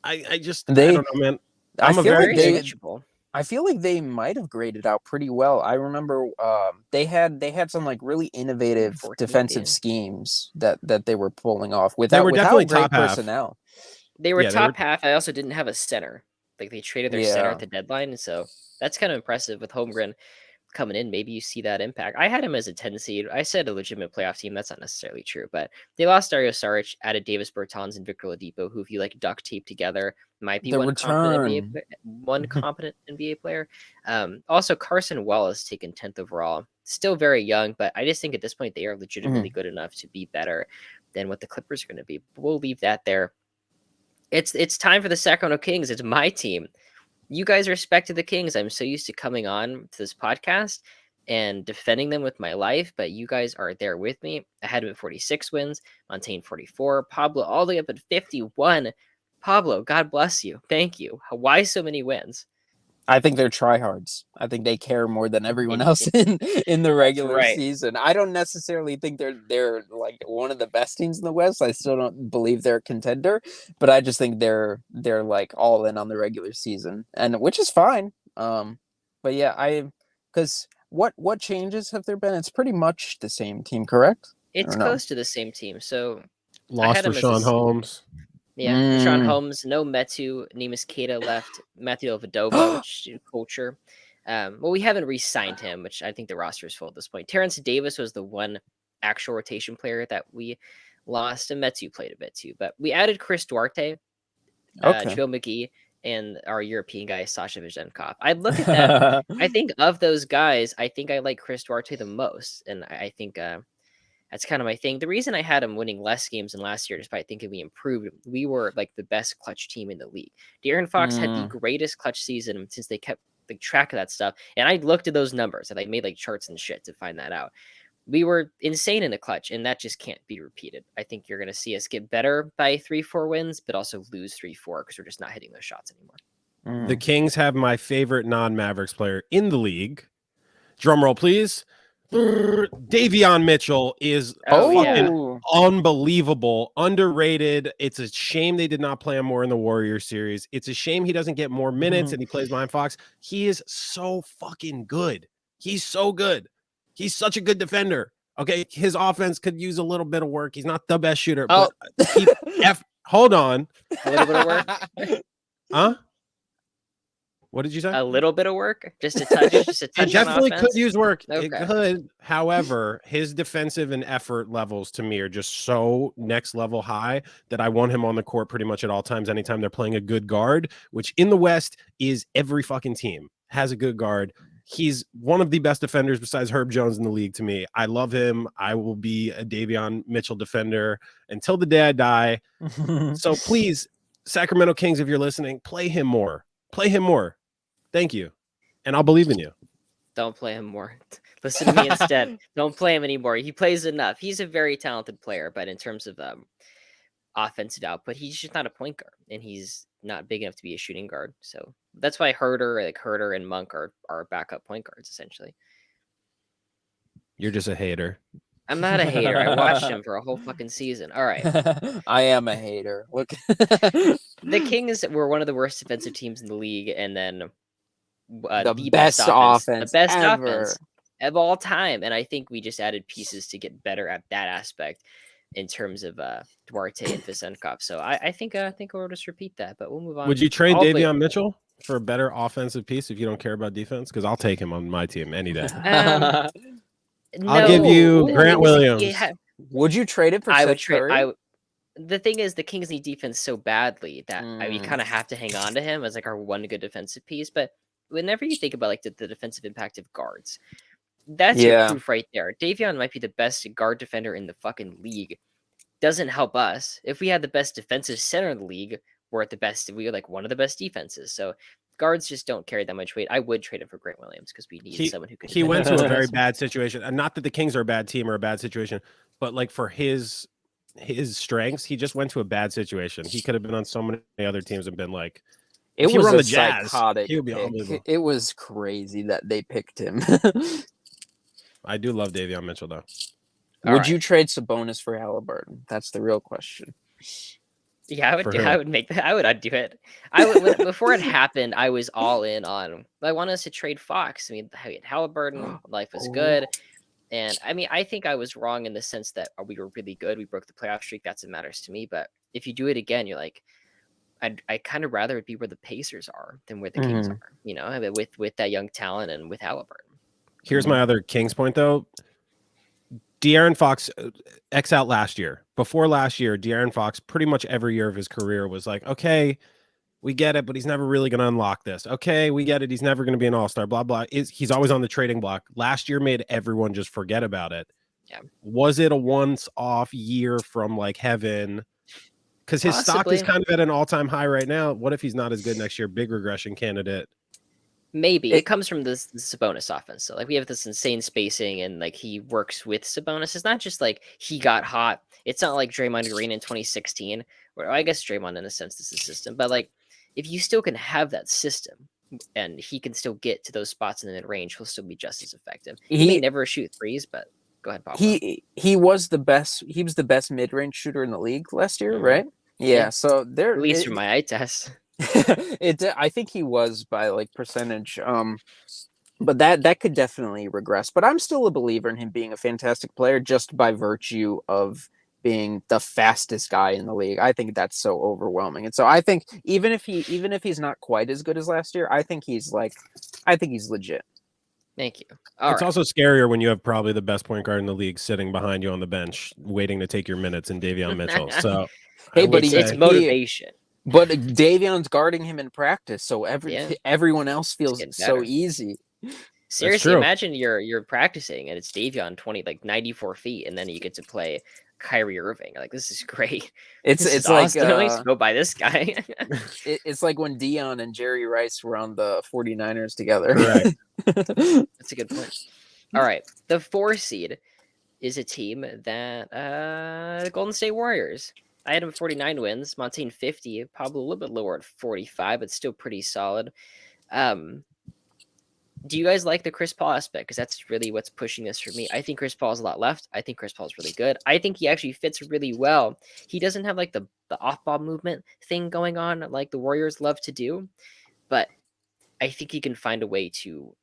I don't know, man. I feel like they might have graded out pretty well. I remember they had some like really innovative defensive schemes that they were pulling off without definitely great top half. personnel. They were top half. I also didn't have a center. Like they traded their center at the deadline, and so that's kind of impressive with Holmgren coming in. Maybe you see that impact. I had him as a 10 seed. I said a legitimate playoff team. That's not necessarily true, but they lost Dario Saric, added Davis Bertans and Victor Oladipo, who if you like duct tape together might be one competent NBA player. Also Carson Wallace taken 10th overall. Still very young, but I just think at this point they are legitimately good enough to be better than what the Clippers are going to be. But we'll leave that there. It's time for the Sacramento Kings. It's my team. You guys respected the Kings. I'm so used to coming on to this podcast and defending them with my life, but you guys are there with me. I had him at 46 wins, Montaine 44, Pablo all the way up at 51. Pablo, God bless you. Thank you. Why so many wins? I think they're tryhards. I think they care more than everyone In, else in the regular right. season. I don't necessarily think they're like one of the best teams in the West. I still don't believe they're a contender, but I just think they're like all in on the regular season, and which is fine. But yeah, because what changes have there been? It's pretty much the same team, correct? It's Or no? close to the same team. So I Lost had him as Rashawn Holmes. Yeah, Rashawn Holmes, no Metu, Nemus Keita left, Matthew Vadova, which is culture. Well, we haven't re-signed him, which I think the roster is full at this point. Terrence Davis was the one actual rotation player that we lost, and Metu played a bit too. But we added Chris Duarte, Okay. Joe McGee, and our European guy, Sasha Vezenkov. I look at that. I think of those guys, I think I like Chris Duarte the most. And I think that's kind of my thing. The reason I had him winning less games than last year, despite thinking we improved, we were like the best clutch team in the league. De'Aaron Fox had the greatest clutch season since they kept like track of that stuff. And I looked at those numbers and I made like charts and shit to find that out. We were insane in the clutch, and that just can't be repeated. I think you're going to see us get better by 3-4 wins, but also lose 3-4 because we're just not hitting those shots anymore. The Kings have my favorite non-Mavericks player in the league. Drum roll, please. Davion Mitchell is fucking unbelievable, underrated. It's a shame they did not play him more in the Warriors series. It's a shame he doesn't get more minutes and he plays behind Fox. He is so fucking good. He's so good. He's such a good defender. Okay, his offense could use a little bit of work. He's not the best shooter, but hold on. A little bit of work? Huh? What did you say? A little bit of work? Just a touch? Just a touch It definitely on could use work. Okay. It could. However, his defensive and effort levels to me are just so next level high that I want him on the court pretty much at all times, anytime they're playing a good guard, which in the West is every fucking team has a good guard. He's one of the best defenders besides Herb Jones in the league to me. I love him. I will be a Davion Mitchell defender until the day I die. So please, Sacramento Kings, if you're listening, play him more. Play him more. Thank you. And I'll believe in you. Don't play him more. Listen to me instead. Don't play him anymore. He plays enough. He's a very talented player, but in terms of offensive output, he's just not a point guard, and he's not big enough to be a shooting guard. So that's why Herder and Monk are backup point guards, essentially. You're just a hater. I'm not a hater. I watched him for a whole fucking season. All right. I am a hater. Look. The Kings were one of the worst defensive teams in the league, and then the best offense ever of all time. And I think we just added pieces to get better at that aspect in terms of Duarte and Vezenkov. So I think we'll just repeat that, but we'll move on. Would you trade Davion Mitchell for a better offensive piece if you don't care about defense? Because I'll take him on my team any day. I'll give you Grant Williams. Would you trade it for Seth Curry? The thing is, the Kings need defense so badly that we kind of have to hang on to him as like our one good defensive piece. But whenever you think about like the defensive impact of guards, that's your proof right there. Davion might be the best guard defender in the fucking league. Doesn't help us. If we had the best defensive center in the league, we're at the best. We are like one of the best defenses. So guards just don't carry that much weight. I would trade him for Grant Williams because we need someone who can. He went to a very bad situation, and not that the Kings are a bad team or a bad situation, but like for his strengths, he just went to a bad situation. He could have been on so many other teams and been like, it was on a the Jazz, psychotic he would be unbelievable. It was crazy that they picked him. I do love Davion Mitchell though. Would you trade Sabonis for Halliburton? That's the real question. Yeah, I would make that. I'd do it. I would before it happened. I was all in on. I want us to trade Fox. I mean, Halliburton, life was good, and I mean, I think I was wrong in the sense that we were really good. We broke the playoff streak. That's what matters to me. But if you do it again, you're like, I kind of rather it be where the Pacers are than where the Kings are. You know, with that young talent and with Halliburton. Here's my other Kings point though. De'Aaron Fox X out last year. Before last year, De'Aaron Fox pretty much every year of his career was like, okay, we get it, but he's never really going to unlock this. Okay, we get it. He's never going to be an all-star, blah, blah. He's always on the trading block. Last year made everyone just forget about it. Yeah. Was it a once-off year from like heaven? Because his stock is kind of at an all-time high right now. What if he's not as good next year? Big regression candidate. Maybe it comes from this Sabonis offense. So like we have this insane spacing and like he works with Sabonis. It's not just like he got hot. It's not like Draymond Green in 2016, where I guess Draymond in a sense is the system. But like if you still can have that system and he can still get to those spots in the mid-range. He'll still be just as effective. He may never shoot threes, but go ahead, Pablo. He was the best. He was the best mid-range shooter in the league last year, right? Yeah. So there, At least from my eye test. I think he was by like percentage. But that could definitely regress. But I'm still a believer in him being a fantastic player just by virtue of being the fastest guy in the league. I think that's so overwhelming. And so I think even if he's not quite as good as last year, I think he's legit. Thank you. It's also scarier when you have probably the best point guard in the league sitting behind you on the bench, waiting to take your minutes in Davion Mitchell. So hey, but it's motivation. But Davion's guarding him in practice, so everyone else feels so easy. Seriously, imagine you're practicing and it's Davion 94 feet, and then you get to play Kyrie Irving. Like, this is great. It's like go by this guy. It's like when Dion and Jerry Rice were on the 49ers together. Right. That's a good point. All right, the 4 seed is a team that the Golden State Warriors. I had him 49 wins, Montaine 50, Pablo a little bit lower at 45, but still pretty solid. Do you guys like the Chris Paul aspect? Because that's really what's pushing this for me. I think Chris Paul's a lot left. I think Chris Paul's really good. I think he actually fits really well. He doesn't have like the off-ball movement thing going on like the Warriors love to do, but I think he can find a way to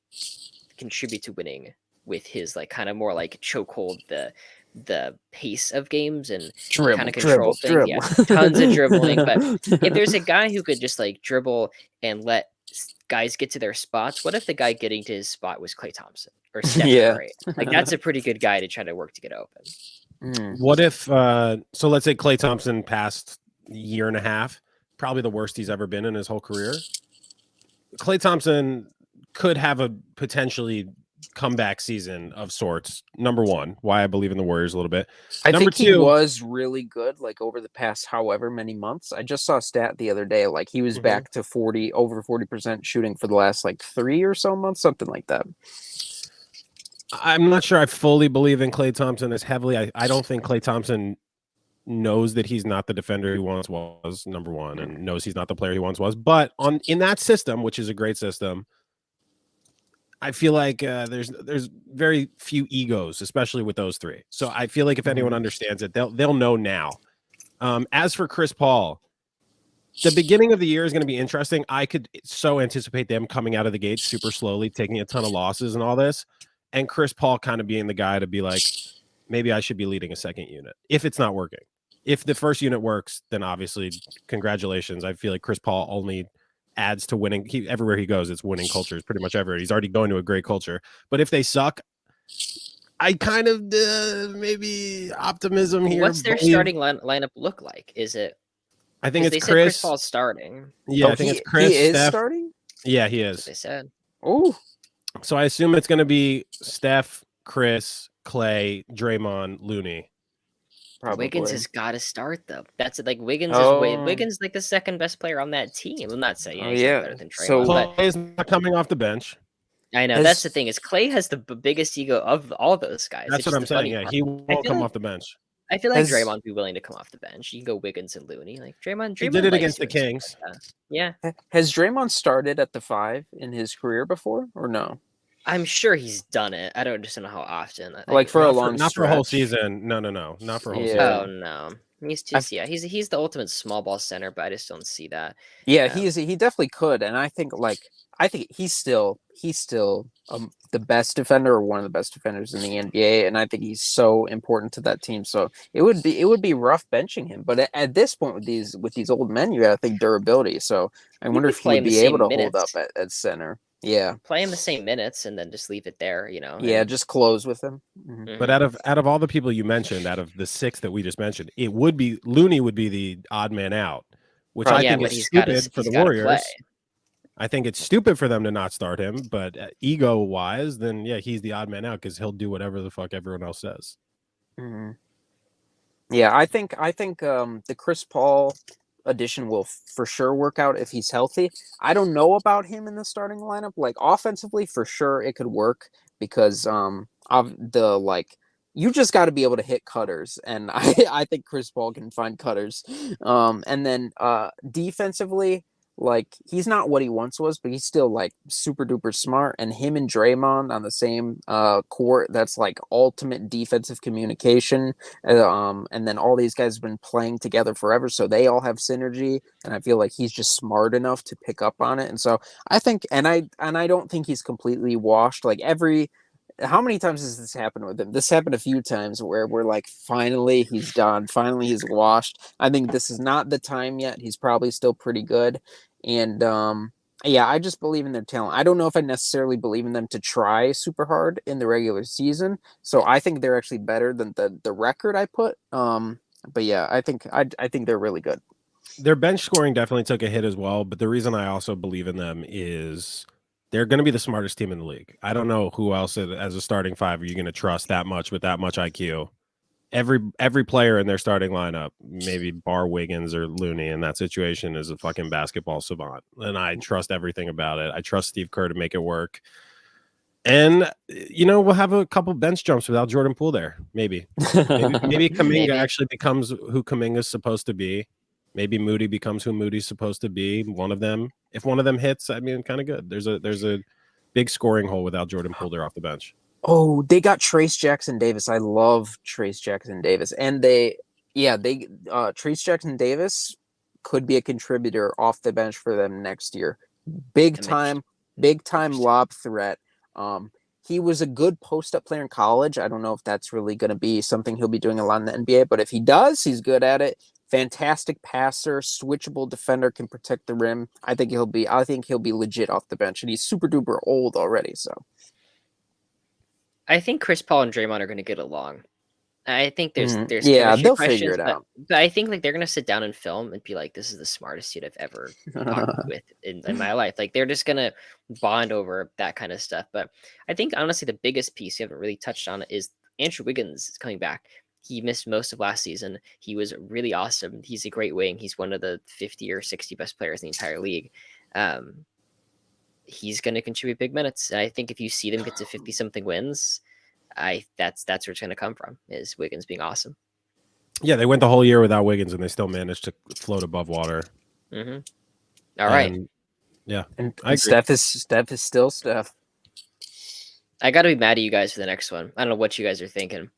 contribute to winning with his like kind of more like chokehold the pace of games and kind of control things. Yeah, tons of dribbling. But if there's a guy who could just like dribble and let guys get to their spots, what if the guy getting to his spot was Klay Thompson or Steph Curry? Like, that's a pretty good guy to try to work to get open. What if so let's say Klay Thompson past year and a half, probably the worst he's ever been in his whole career. Klay Thompson could have a potentially comeback season of sorts. Number one, why I believe in the Warriors a little bit. I think he was really good like over the past however many months. I just saw a stat the other day, like he was back to over 40% shooting for the last like 3 or so months, something like that. I'm not sure I fully believe in Klay Thompson as heavily. I don't think Klay Thompson knows that he's not the defender he once was, number one, and knows he's not the player he once was. But in that system, which is a great system, I feel like there's very few egos, especially with those three. So I feel like if anyone understands it, they'll know now. As for Chris Paul, the beginning of the year is going to be interesting. I could so anticipate them coming out of the gate super slowly, taking a ton of losses and all this, and Chris Paul kind of being the guy to be like, maybe I should be leading a second unit if it's not working. If the first unit works, then obviously congratulations. I feel like Chris Paul only adds to winning. Everywhere he goes, it's winning cultures pretty much everywhere. He's already going to a great culture. But if they suck, I kind of maybe optimism here. What's their starting lineup look like? Is it? I think it's Chris Paul's starting. Yeah, I think it's Chris. He is Steph. starting? Yeah, he is. They said. Oh. So I assume it's going to be Steph, Chris, Klay, Draymond, Looney. Probably. Wiggins has got to start though. That's like Wiggins is Wiggins like the second best player on that team. I'm not saying he's not better than Draymond. So Klay is not coming off the bench. I know that's the thing is Klay has the biggest ego of all those guys. That's what I'm saying. Yeah, he won't come off the bench. I feel like Draymond would be willing to come off the bench. You can go Wiggins and Looney. Like Draymond he did it against the Kings. Like yeah. Has Draymond started at the 5 in his career before or no? I'm sure he's done it. I don't just know how often. Like for a long not for a whole season. No, not for a whole season. Oh no. He's just he's the ultimate small ball center, but I just don't see that. Yeah, he definitely could, and I think he's still the best defender or one of the best defenders in the NBA, and I think he's so important to that team. So it would be rough benching him, but at this point with these old men, you got to think durability. So I wonder if he would be able to hold up at center. Yeah, play him the same minutes and then just leave it there. You know. Yeah, just close with him. Mm-hmm. But out of all the people you mentioned, out of the 6 that we just mentioned, Looney would be the odd man out, which I think is stupid for the Warriors. I think it's stupid for them to not start him, but ego wise, then yeah, he's the odd man out because he'll do whatever the fuck everyone else says. Mm-hmm. Yeah, I think the Chris Paul addition will for sure work out if he's healthy. I don't know about him in the starting lineup. Like offensively, for sure it could work because of the like you just got to be able to hit cutters, and I think Chris Paul can find cutters. And then defensively, like he's not what he once was, but he's still like super duper smart. And him and Draymond on the same court, that's like ultimate defensive communication. And then all these guys have been playing together forever, so they all have synergy. And I feel like he's just smart enough to pick up on it. And so I think, and I don't think he's completely washed. Like how many times has this happened with him? This happened a few times where we're like, finally he's done. Finally he's washed. I think this is not the time yet. He's probably still pretty good. And yeah, I just believe in their talent. I don't know if I necessarily believe in them to try super hard in the regular season. So I think they're actually better than the record I put. But yeah, I think they're really good. Their bench scoring definitely took a hit as well, but the reason I also believe in them is they're going to be the smartest team in the league. I don't know who else as a starting five are you going to trust that much with that much IQ. Every player in their starting lineup, maybe bar Wiggins or Looney in that situation, is a fucking basketball savant. And I trust everything about it. I trust Steve Kerr to make it work. And, we'll have a couple bench jumps without Jordan Poole there. Maybe Kuminga actually becomes who Kuminga's supposed to be. Maybe Moody becomes who Moody's supposed to be. One of them, if one of them hits, I mean, kind of good. There's a big scoring hole without Jordan Poole there off the bench. Oh, they got Trace Jackson Davis. I love Trace Jackson Davis. And Trace Jackson Davis could be a contributor off the bench for them next year. Big time lob threat. He was a good post-up player in college. I don't know if that's really going to be something he'll be doing a lot in the NBA, but if he does, he's good at it. Fantastic passer, switchable defender, can protect the rim. I think he'll be legit off the bench, and he's super duper old already. So I think Chris Paul and Draymond are going to get along. I think there's yeah, they'll questions, figure it out. But I think like they're going to sit down and film and be like, "This is the smartest dude I've ever talked with in my life." Like they're just going to bond over that kind of stuff. But I think honestly, the biggest piece you haven't really touched on is Andrew Wiggins is coming back. He missed most of last season. He was really awesome. He's a great wing. He's one of the 50 or 60 best players in the entire league. He's going to contribute big minutes. And I think if you see them get to 50 something wins, that's where it's going to come from, is Wiggins being awesome. Yeah, they went the whole year without Wiggins, and they still managed to float above water. Mm-hmm. All right. Yeah, and Steph is still Steph. I got to be mad at you guys for the next one. I don't know what you guys are thinking.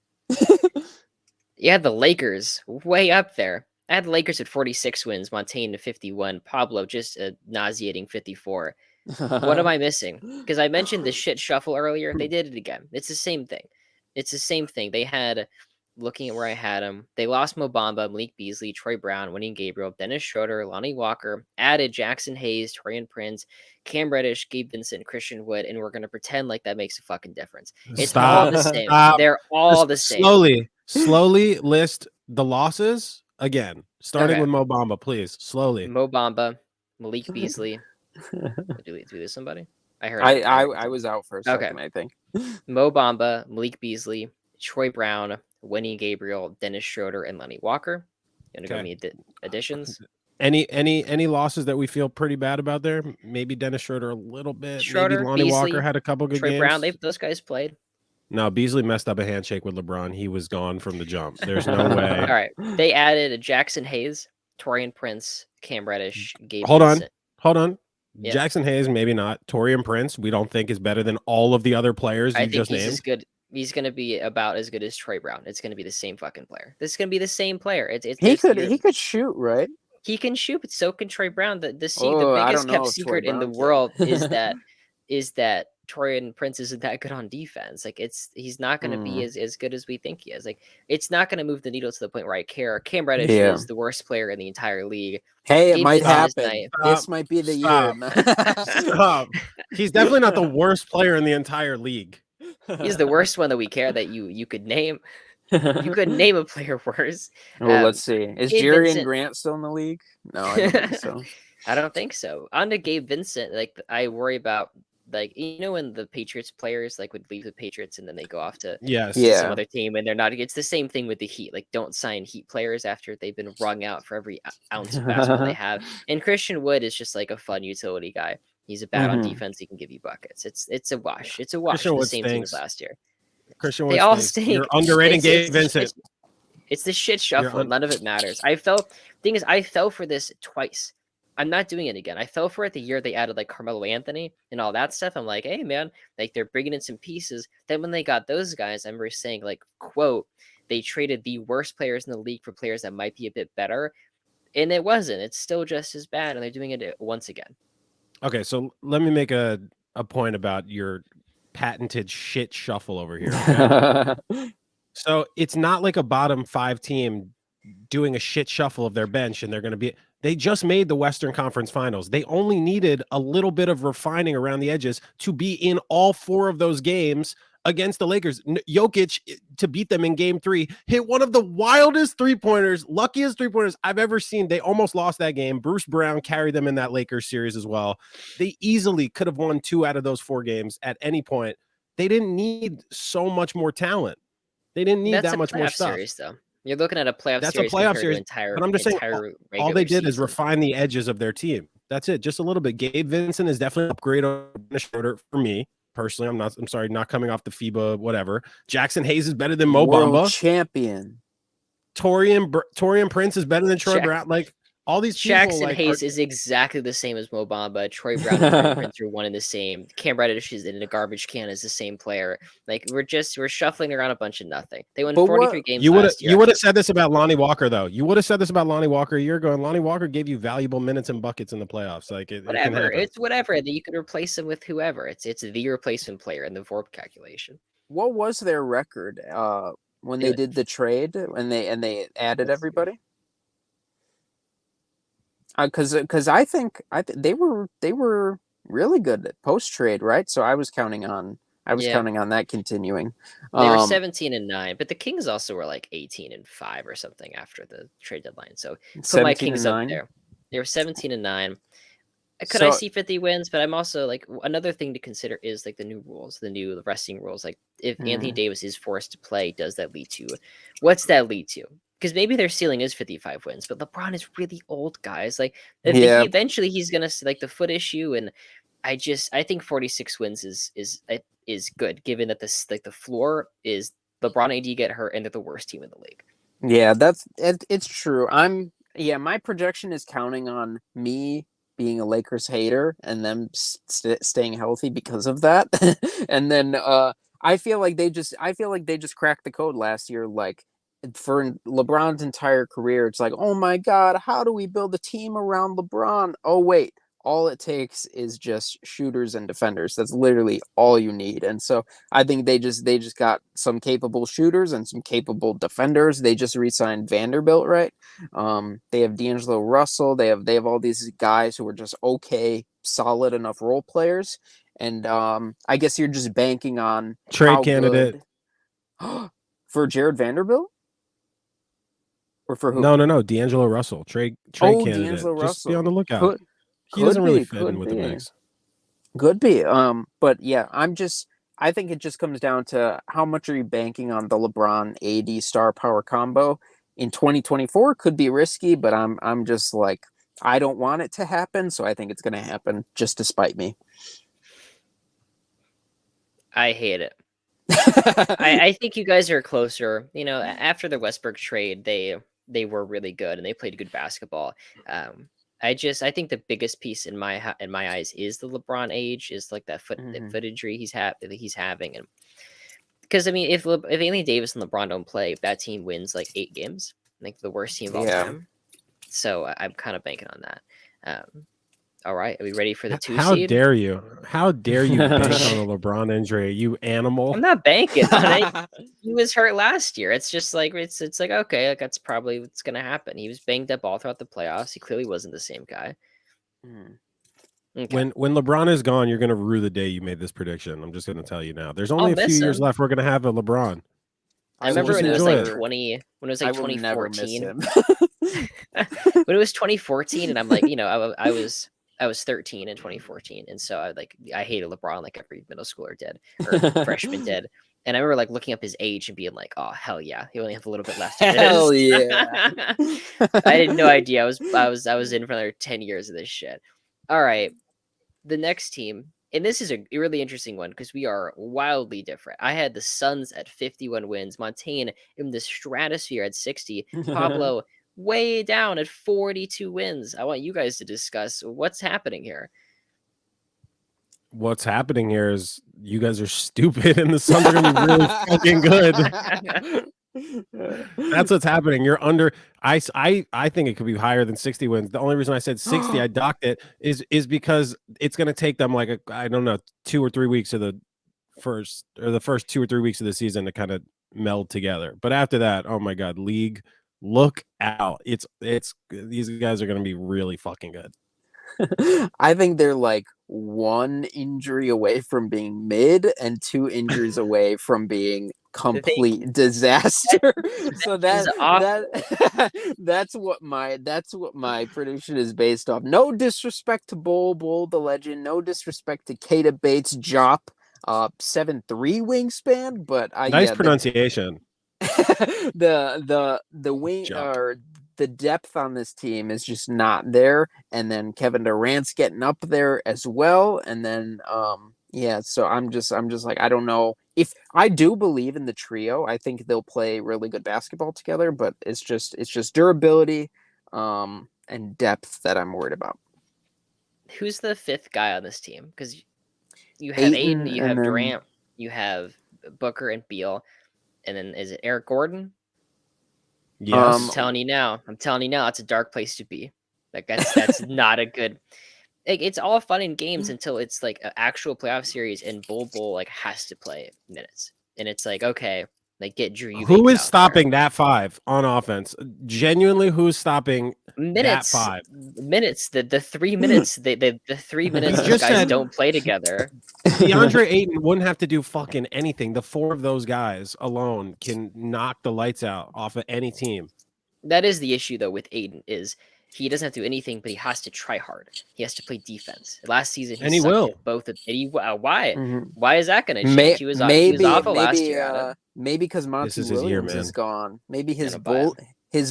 You had the Lakers way up there. I had the Lakers at 46 wins, Montaine to 51, Pablo just a nauseating 54. What am I missing? Because I mentioned the shit shuffle earlier. They did it again. It's the same thing. They had, looking at where I had them, they lost Mo Bamba, Malik Beasley, Troy Brown, Winnie Gabriel, Dennis Schroeder, Lonnie Walker, added Jackson Hayes, Torian Prince, Cam Reddish, Gabe Vincent, Christian Wood, and we're going to pretend like that makes a fucking difference. It's all the same. They're all the same. Slowly list the losses again, starting with Mo Bamba, please. Slowly. Mo Bamba, Malik Beasley. Do we lose somebody? I heard. I was out for a second. I think Mo Bamba, Malik Beasley, Troy Brown, Winnie Gabriel, Dennis Schroeder, and Lonnie Walker. You want to go need additions? Any losses that we feel pretty bad about there? Maybe Dennis Schroeder a little bit. Schroeder, maybe Lonnie Beasley, Walker had a couple good Troy games. Brown, those guys played. No, Beasley messed up a handshake with LeBron. He was gone from the jump. There's no way. All right. They added a Jackson Hayes, Torian Prince, Cam Reddish, Gabe Hold Vincent. on. Yeah. Jackson Hayes, maybe not. Torian Prince, we don't think is better than all of the other players you just named. As good. He's going to be about as good as Troy Brown. It's going to be the same fucking player. This is going to be the same player. He could shoot, right? He can shoot, but so can Troy Brown. The biggest kept secret in the world is that Torian Prince isn't that good on defense. Like he's not going to be as good as we think he is. Like it's not going to move the needle to the point where I care. Cam Reddish is the worst player in the entire league. Hey, it might happen. This might be the year. Stop. He's definitely not the worst player in the entire league. He's the worst one that we care that you could name. You could name a player worse. Well, let's see. Is Jerian Grant still in the league? No, I don't think so. I don't think so. On to Gabe Vincent. Like I worry about, like, when the Patriots players like would leave the Patriots and then they go off to some other team and they're not. It's the same thing with the Heat. Like don't sign Heat players after they've been wrung out for every ounce of basketball they have. And Christian Wood is just like a fun utility guy. He's a bad on defense. He can give you buckets. It's a wash. It's a wash. The same team as last year. Christian Wood, they all stink. You're underrating Gabe Vincent. It's the shit shuffle. None of it matters. I fell for this twice. I'm not doing it again. I fell for it the year they added like Carmelo Anthony and all that stuff. I'm like, hey man, like they're bringing in some pieces. Then when they got those guys, I remember saying like, quote, they traded the worst players in the league for players that might be a bit better, and it wasn't. It's still just as bad, and they're doing it once again. Okay, so let me make a point about your patented shit shuffle over here. Okay, so it's not like a bottom 5 team doing a shit shuffle of their bench, and they're going to be. They just made the Western Conference Finals. They only needed a little bit of refining around the edges to be in all 4 of those games against the Lakers. Jokic, to beat them in game 3, hit one of the wildest three-pointers, luckiest three-pointers I've ever seen. They almost lost that game. Bruce Brown carried them in that Lakers series as well. They easily could have won 2 out of those 4 games at any point. They didn't need so much more talent. They didn't need That's that much more stuff. series, though. You're looking at a playoff That's series a playoff compared series, to entire, but I'm just saying all they did season. is refine the edges of their team. That's it, just a little bit. Gabe Vincent is definitely an upgrade on Schroeder for me personally. I'm sorry, not coming off the FIBA whatever. Jackson Hayes is better than Mo World Bamba. champion. Torian Prince is better than Troy Brown. Like all these people, Jackson Hayes is exactly the same as Mo Bamba. Troy Brown and Torian Prince are one and the same. Cam Reddish is in a garbage can as the same player. Like we're shuffling around a bunch of nothing. They won 43 games last year. You would have said this about Lonnie Walker though. You would have said this about Lonnie Walker a year ago, and Lonnie Walker gave you valuable minutes and buckets in the playoffs. Like whatever, it's whatever. That you can replace him with whoever. It's the replacement player in the VORP calculation. What was their record when they did the trade and they added everybody? Because I think they were really good at post trade, right? So I was counting on that continuing. They were 17-9, but the Kings also were like 18-5 or something after the trade deadline. So put my Kings up there. They were 17-9. Could I see 50 wins? But I'm also like, another thing to consider is like the new rules, the new resting rules. Like if Anthony Davis is forced to play, does that lead to what's that lead to? Because maybe their ceiling is 55 wins, but LeBron is really old, guys. Like eventually he's gonna like the foot issue, and I think 46 wins is good, given that this like the floor is LeBron AD get hurt and they're the worst team in the league. Yeah, it's true. My projection is counting on me being a Lakers hater and them staying healthy because of that. And then I feel like they just cracked the code last year. Like for LeBron's entire career, it's like, oh my God, how do we build a team around LeBron? Oh wait, all it takes is just shooters and defenders. That's literally all you need. And so I think they just got some capable shooters and some capable defenders. They just re-signed Vanderbilt, right? They have D'Angelo Russell. They have all these guys who are just okay, solid enough role players. And I guess you're just banking on trade candidate for Jared Vanderbilt. Or for who? No. D'Angelo Russell, trade candidate. D'Angelo Just Russell. be on the lookout. He doesn't really fit in with the mix. Could be. But yeah, I think it just comes down to how much are you banking on the LeBron AD star power combo in 2024. Could be risky, but I'm just like, I don't want it to happen, so I think it's going to happen just to spite me. I hate it. I think you guys are closer. You know, after the Westbrook trade, they were really good and they played good basketball. I think the biggest piece in my eyes is the LeBron age, is like that foot injury he's having, and because I mean, if Anthony Davis and LeBron don't play, that team wins like 8 games, like the worst team of all time. So I'm kind of banking on that. All right, are we ready for the 2 seed? How dare you? How dare you bank on a LeBron injury, you animal? I'm not banking on it. He was hurt last year. It's just like it's like, okay, like that's probably what's gonna happen. He was banged up all throughout the playoffs. He clearly wasn't the same guy. Okay. When LeBron is gone, you're gonna rue the day you made this prediction. I'm just gonna tell you now. There's only a few years left. We're gonna have a LeBron. I remember when it was like 2014. When it was 2014, and I'm like, you know, I was 13 in 2014, and so I hated LeBron like every middle schooler did, or freshman did. And I remember like looking up his age and being like, "Oh hell yeah, he only has a little bit left." Hell yeah! I had no idea. I was in for another 10 years of this shit. All right, the next team, and this is a really interesting one because we are wildly different. I had the Suns at 51 wins, Montaine in the stratosphere at 60, Pablo way down at 42 wins. I want you guys to discuss what's happening here. What's happening here is you guys are stupid, and the Suns are gonna be really fucking good. That's what's happening. You're under. I think it could be higher than 60 wins. The only reason I said 60, I docked it, is because it's gonna take them like I don't know 2 or 3 weeks of the first 2 or 3 weeks of the season to kind of meld together. But after that, oh my god, league, look out! It's these guys are gonna be really fucking good. I think they're like 1 injury away from being mid and 2 injuries away from being complete disaster. So that's what my prediction is based off. No disrespect to Bull the legend, no disrespect to Kata Bates Jop, 7'3" wingspan, but Nice pronunciation. The wing Jop. or the depth on this team is just not there, and then Kevin Durant's getting up there as well, and then so I'm just like, I don't know if I do believe in the trio. I think they'll play really good basketball together, but it's just durability and depth that I'm worried about. Who's the 5th guy on this team? Because you have Aiden, you have Durant, you have Booker and Beal, and then is it Eric Gordon? Yes. I'm telling you now, it's a dark place to be. Like that's not a good. Like, it's all fun in games until it's like an actual playoff series, and Bull like has to play minutes, and it's like, okay, like get Drew. Who is stopping that 5 on offense? Genuinely, who's stopping minutes? That 5? Minutes. The 3 minutes. The 3 minutes. These guys don't play together. DeAndre Ayton wouldn't have to do fucking anything. The 4 of those guys alone can knock the lights out off of any team. That is the issue, though, with Aiden is he doesn't have to do anything, but he has to try hard. He has to play defense. Last season, he will. Both. Why? Mm-hmm. Why is that going to change? He was awful last year. Maybe because Monty Williams is gone. Maybe his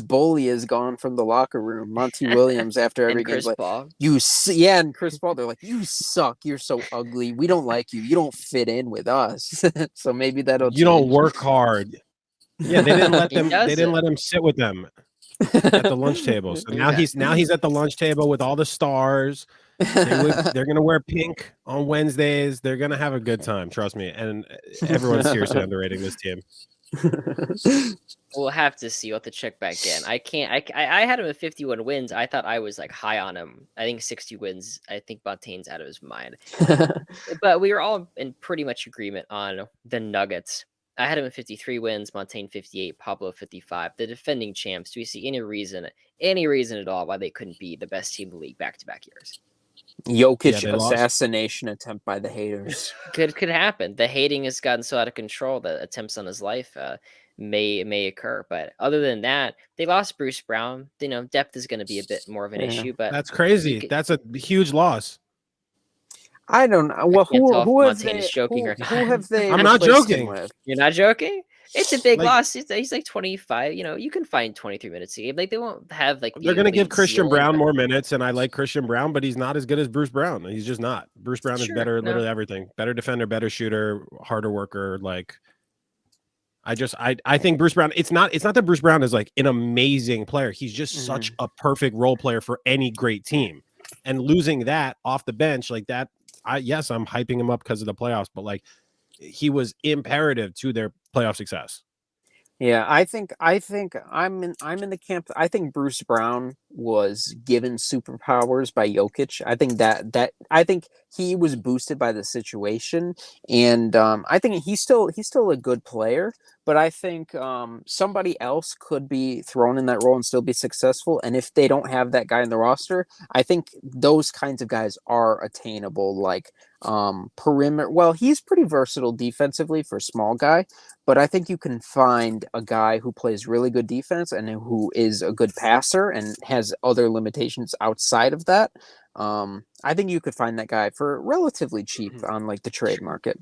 bully is gone from the locker room. Monty Williams after every game, like, Paul. And Chris Paul. They're like, you suck. You're so ugly. We don't like you. You don't fit in with us. So maybe that'll. You don't work hard. Yeah, they didn't let them. They didn't let him sit with them at the lunch table. So now he's at the lunch table with all the stars. They're gonna wear pink on Wednesdays. They're gonna have a good time. Trust me. And everyone's seriously underrating this team. We'll have to see. We'll have to check back in. I had him at 51 wins. I thought I was like high on him. I think 60 wins. I think Montaine's out of his mind. But we were all in pretty much agreement on the Nuggets. I had him at 53 wins, Montaine 58, Pablo 55. The defending champs. Do we see any reason at all why they couldn't be the best team in the league back-to-back years? Jokic assassination attempt by the haters. Could happen. The hating has gotten so out of control that attempts on his life may occur. But other than that, they lost Bruce Brown. Depth is going to be a bit more of an issue. But that's crazy. That's a huge loss. I don't know. Well, who have they? Who have they? I'm not joking. You're not joking? It's a big loss. He's like 25. You can find 23 minutes a game. Like, they won't have like. They're going to give Christian Brown more minutes, and I like Christian Brown, but he's not as good as Bruce Brown. He's just not. Bruce Brown is better at literally everything. Better defender, better shooter, harder worker. Like, I think Bruce Brown. It's not that Bruce Brown is like an amazing player. He's just such a perfect role player for any great team, and losing that off the bench like that. Yes, I'm hyping him up because of the playoffs, but like, he was imperative to their playoff success. Yeah, I think I'm in the camp. I think Bruce Brown was given superpowers by Jokic. I think I think he was boosted by the situation, and I think he's still a good player. But I think somebody else could be thrown in that role and still be successful. And if they don't have that guy in the roster, I think those kinds of guys are attainable. Like perimeter. Well, he's pretty versatile defensively for a small guy. But I think you can find a guy who plays really good defense and who is a good passer and has other limitations outside of that. I think you could find that guy for relatively cheap on like the trade market.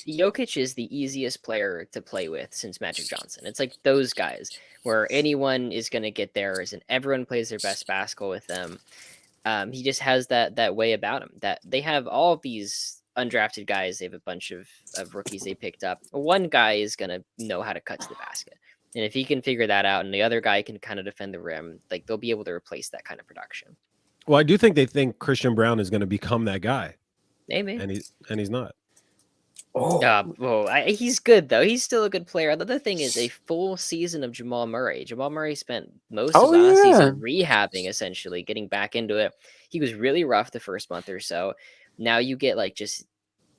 Jokic is the easiest player to play with since Magic Johnson. It's like those guys where anyone is going to get theirs and everyone plays their best basketball with them. He just has that way about him that they have all of these undrafted guys. They have a bunch of rookies they picked up. One guy is going to know how to cut to the basket. And if he can figure that out and the other guy can kind of defend the rim, like they'll be able to replace that kind of production. Well, I do think they think Christian Brown is going to become that guy, Maybe. and he's not. Well, he's good though. He's still a good player. The other thing is a full season of Jamal Murray. Jamal Murray spent most of last season rehabbing, essentially getting back into it. He was really rough the first month or so. Now you get like just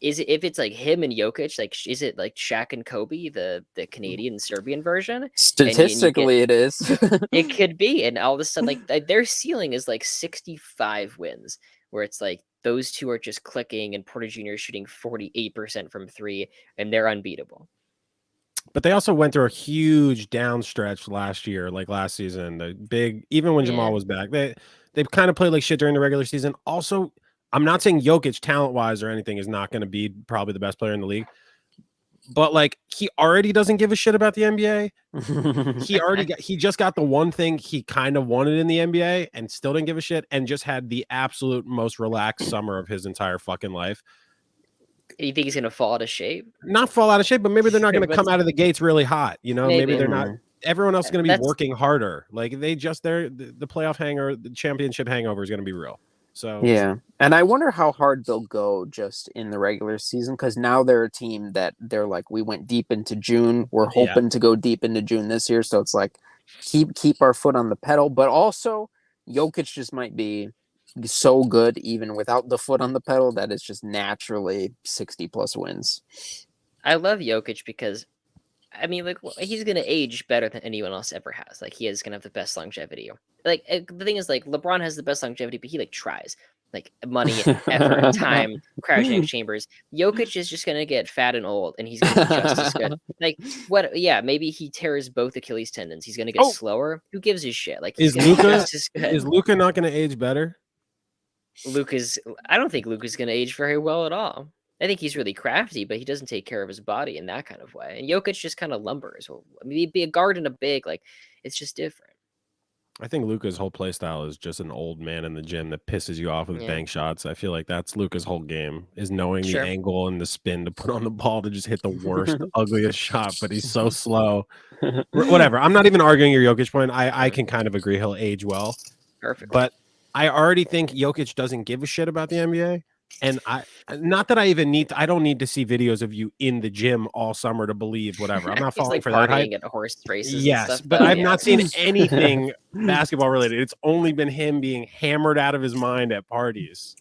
if it's like him and Jokic, like is it like Shaq and Kobe, the Canadian Serbian version? Statistically, it is. It could be, and all of a sudden, like their ceiling is like 65 wins, where it's like those two are just clicking, and Porter Jr. is shooting 48% from three, and they're unbeatable. But they also went through a huge down stretch last year, like last season. The big, even when Jamal was back, they kind of played like shit during the regular season. Also, I'm not saying Jokic talent wise or anything is not going to be probably the best player in the league, but like he already doesn't give a shit about the NBA. He just got the one thing he kind of wanted in the NBA and still didn't give a shit, and just had the absolute most relaxed summer of his entire fucking life. You think he's gonna fall out of shape? Not fall out of shape, but maybe they're not going to come out of the gates really hot. You know, maybe they're not. Everyone else is going to be working harder. Like the playoff hangover, the championship hangover is going to be real. So yeah, and I wonder how hard they'll go just in the regular season, because now they're a team that they're like, we went deep into June. We're hoping to go deep into June this year, so it's like keep our foot on the pedal. But also, Jokic just might be so good even without the foot on the pedal that it's just naturally 60+ wins. I love Jokic because, I mean, like he's gonna age better than anyone else ever has. Like he is gonna have the best longevity. Like the thing is, like LeBron has the best longevity, but he like tries, like money, effort, time, cryogenic chambers. Jokic is just gonna get fat and old, and he's gonna be just as good. Like what? Yeah, maybe he tears both Achilles tendons. He's gonna get slower. Who gives a shit? Like is Luka not gonna age better? I don't think Luka's gonna age very well at all. I think he's really crafty, but he doesn't take care of his body in that kind of way. And Jokic just kind of lumbers. Well, I mean, he'd be a guard and a big, like it's just different. I think Luka's whole play style is just an old man in the gym that pisses you off with bank shots. I feel like that's Luka's whole game, is knowing the angle and the spin to put on the ball to just hit the worst, ugliest shot, but he's so slow. Whatever. I'm not even arguing your Jokic point. I can kind of agree he'll age well. Perfect. But I already think Jokic doesn't give a shit about the NBA. And I don't need to see videos of you in the gym all summer to believe whatever. I'm not falling for that hype. At horse races. Yes, and stuff, but I've not seen anything basketball related. It's only been him being hammered out of his mind at parties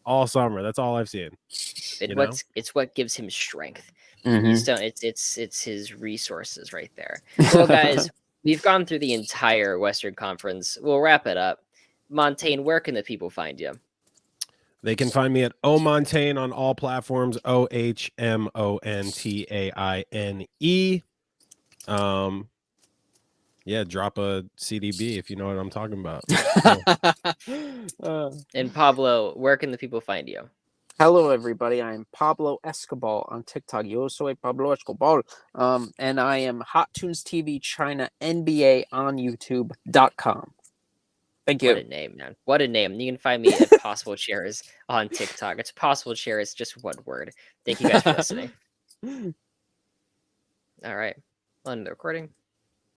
all summer. That's all I've seen. It's what gives him strength. Mm-hmm. It's his resources right there. Well, guys, we've gone through the entire Western Conference. We'll wrap it up. Montaine, where can the people find you? They can find me at Montaine on all platforms. OHMONTAINE. Drop a CDB if you know what I'm talking about. And Pablo, where can the people find you? Hello, everybody. I am Pablo Escoball on TikTok. Yo soy Pablo Escoball. And I am Hot Tunes TV China NBA on YouTube.com. Thank you. What a name, man. What a name. You can find me at Possible Shares on TikTok. It's Possible Shares, just one word. Thank you guys for listening. All right. On the recording.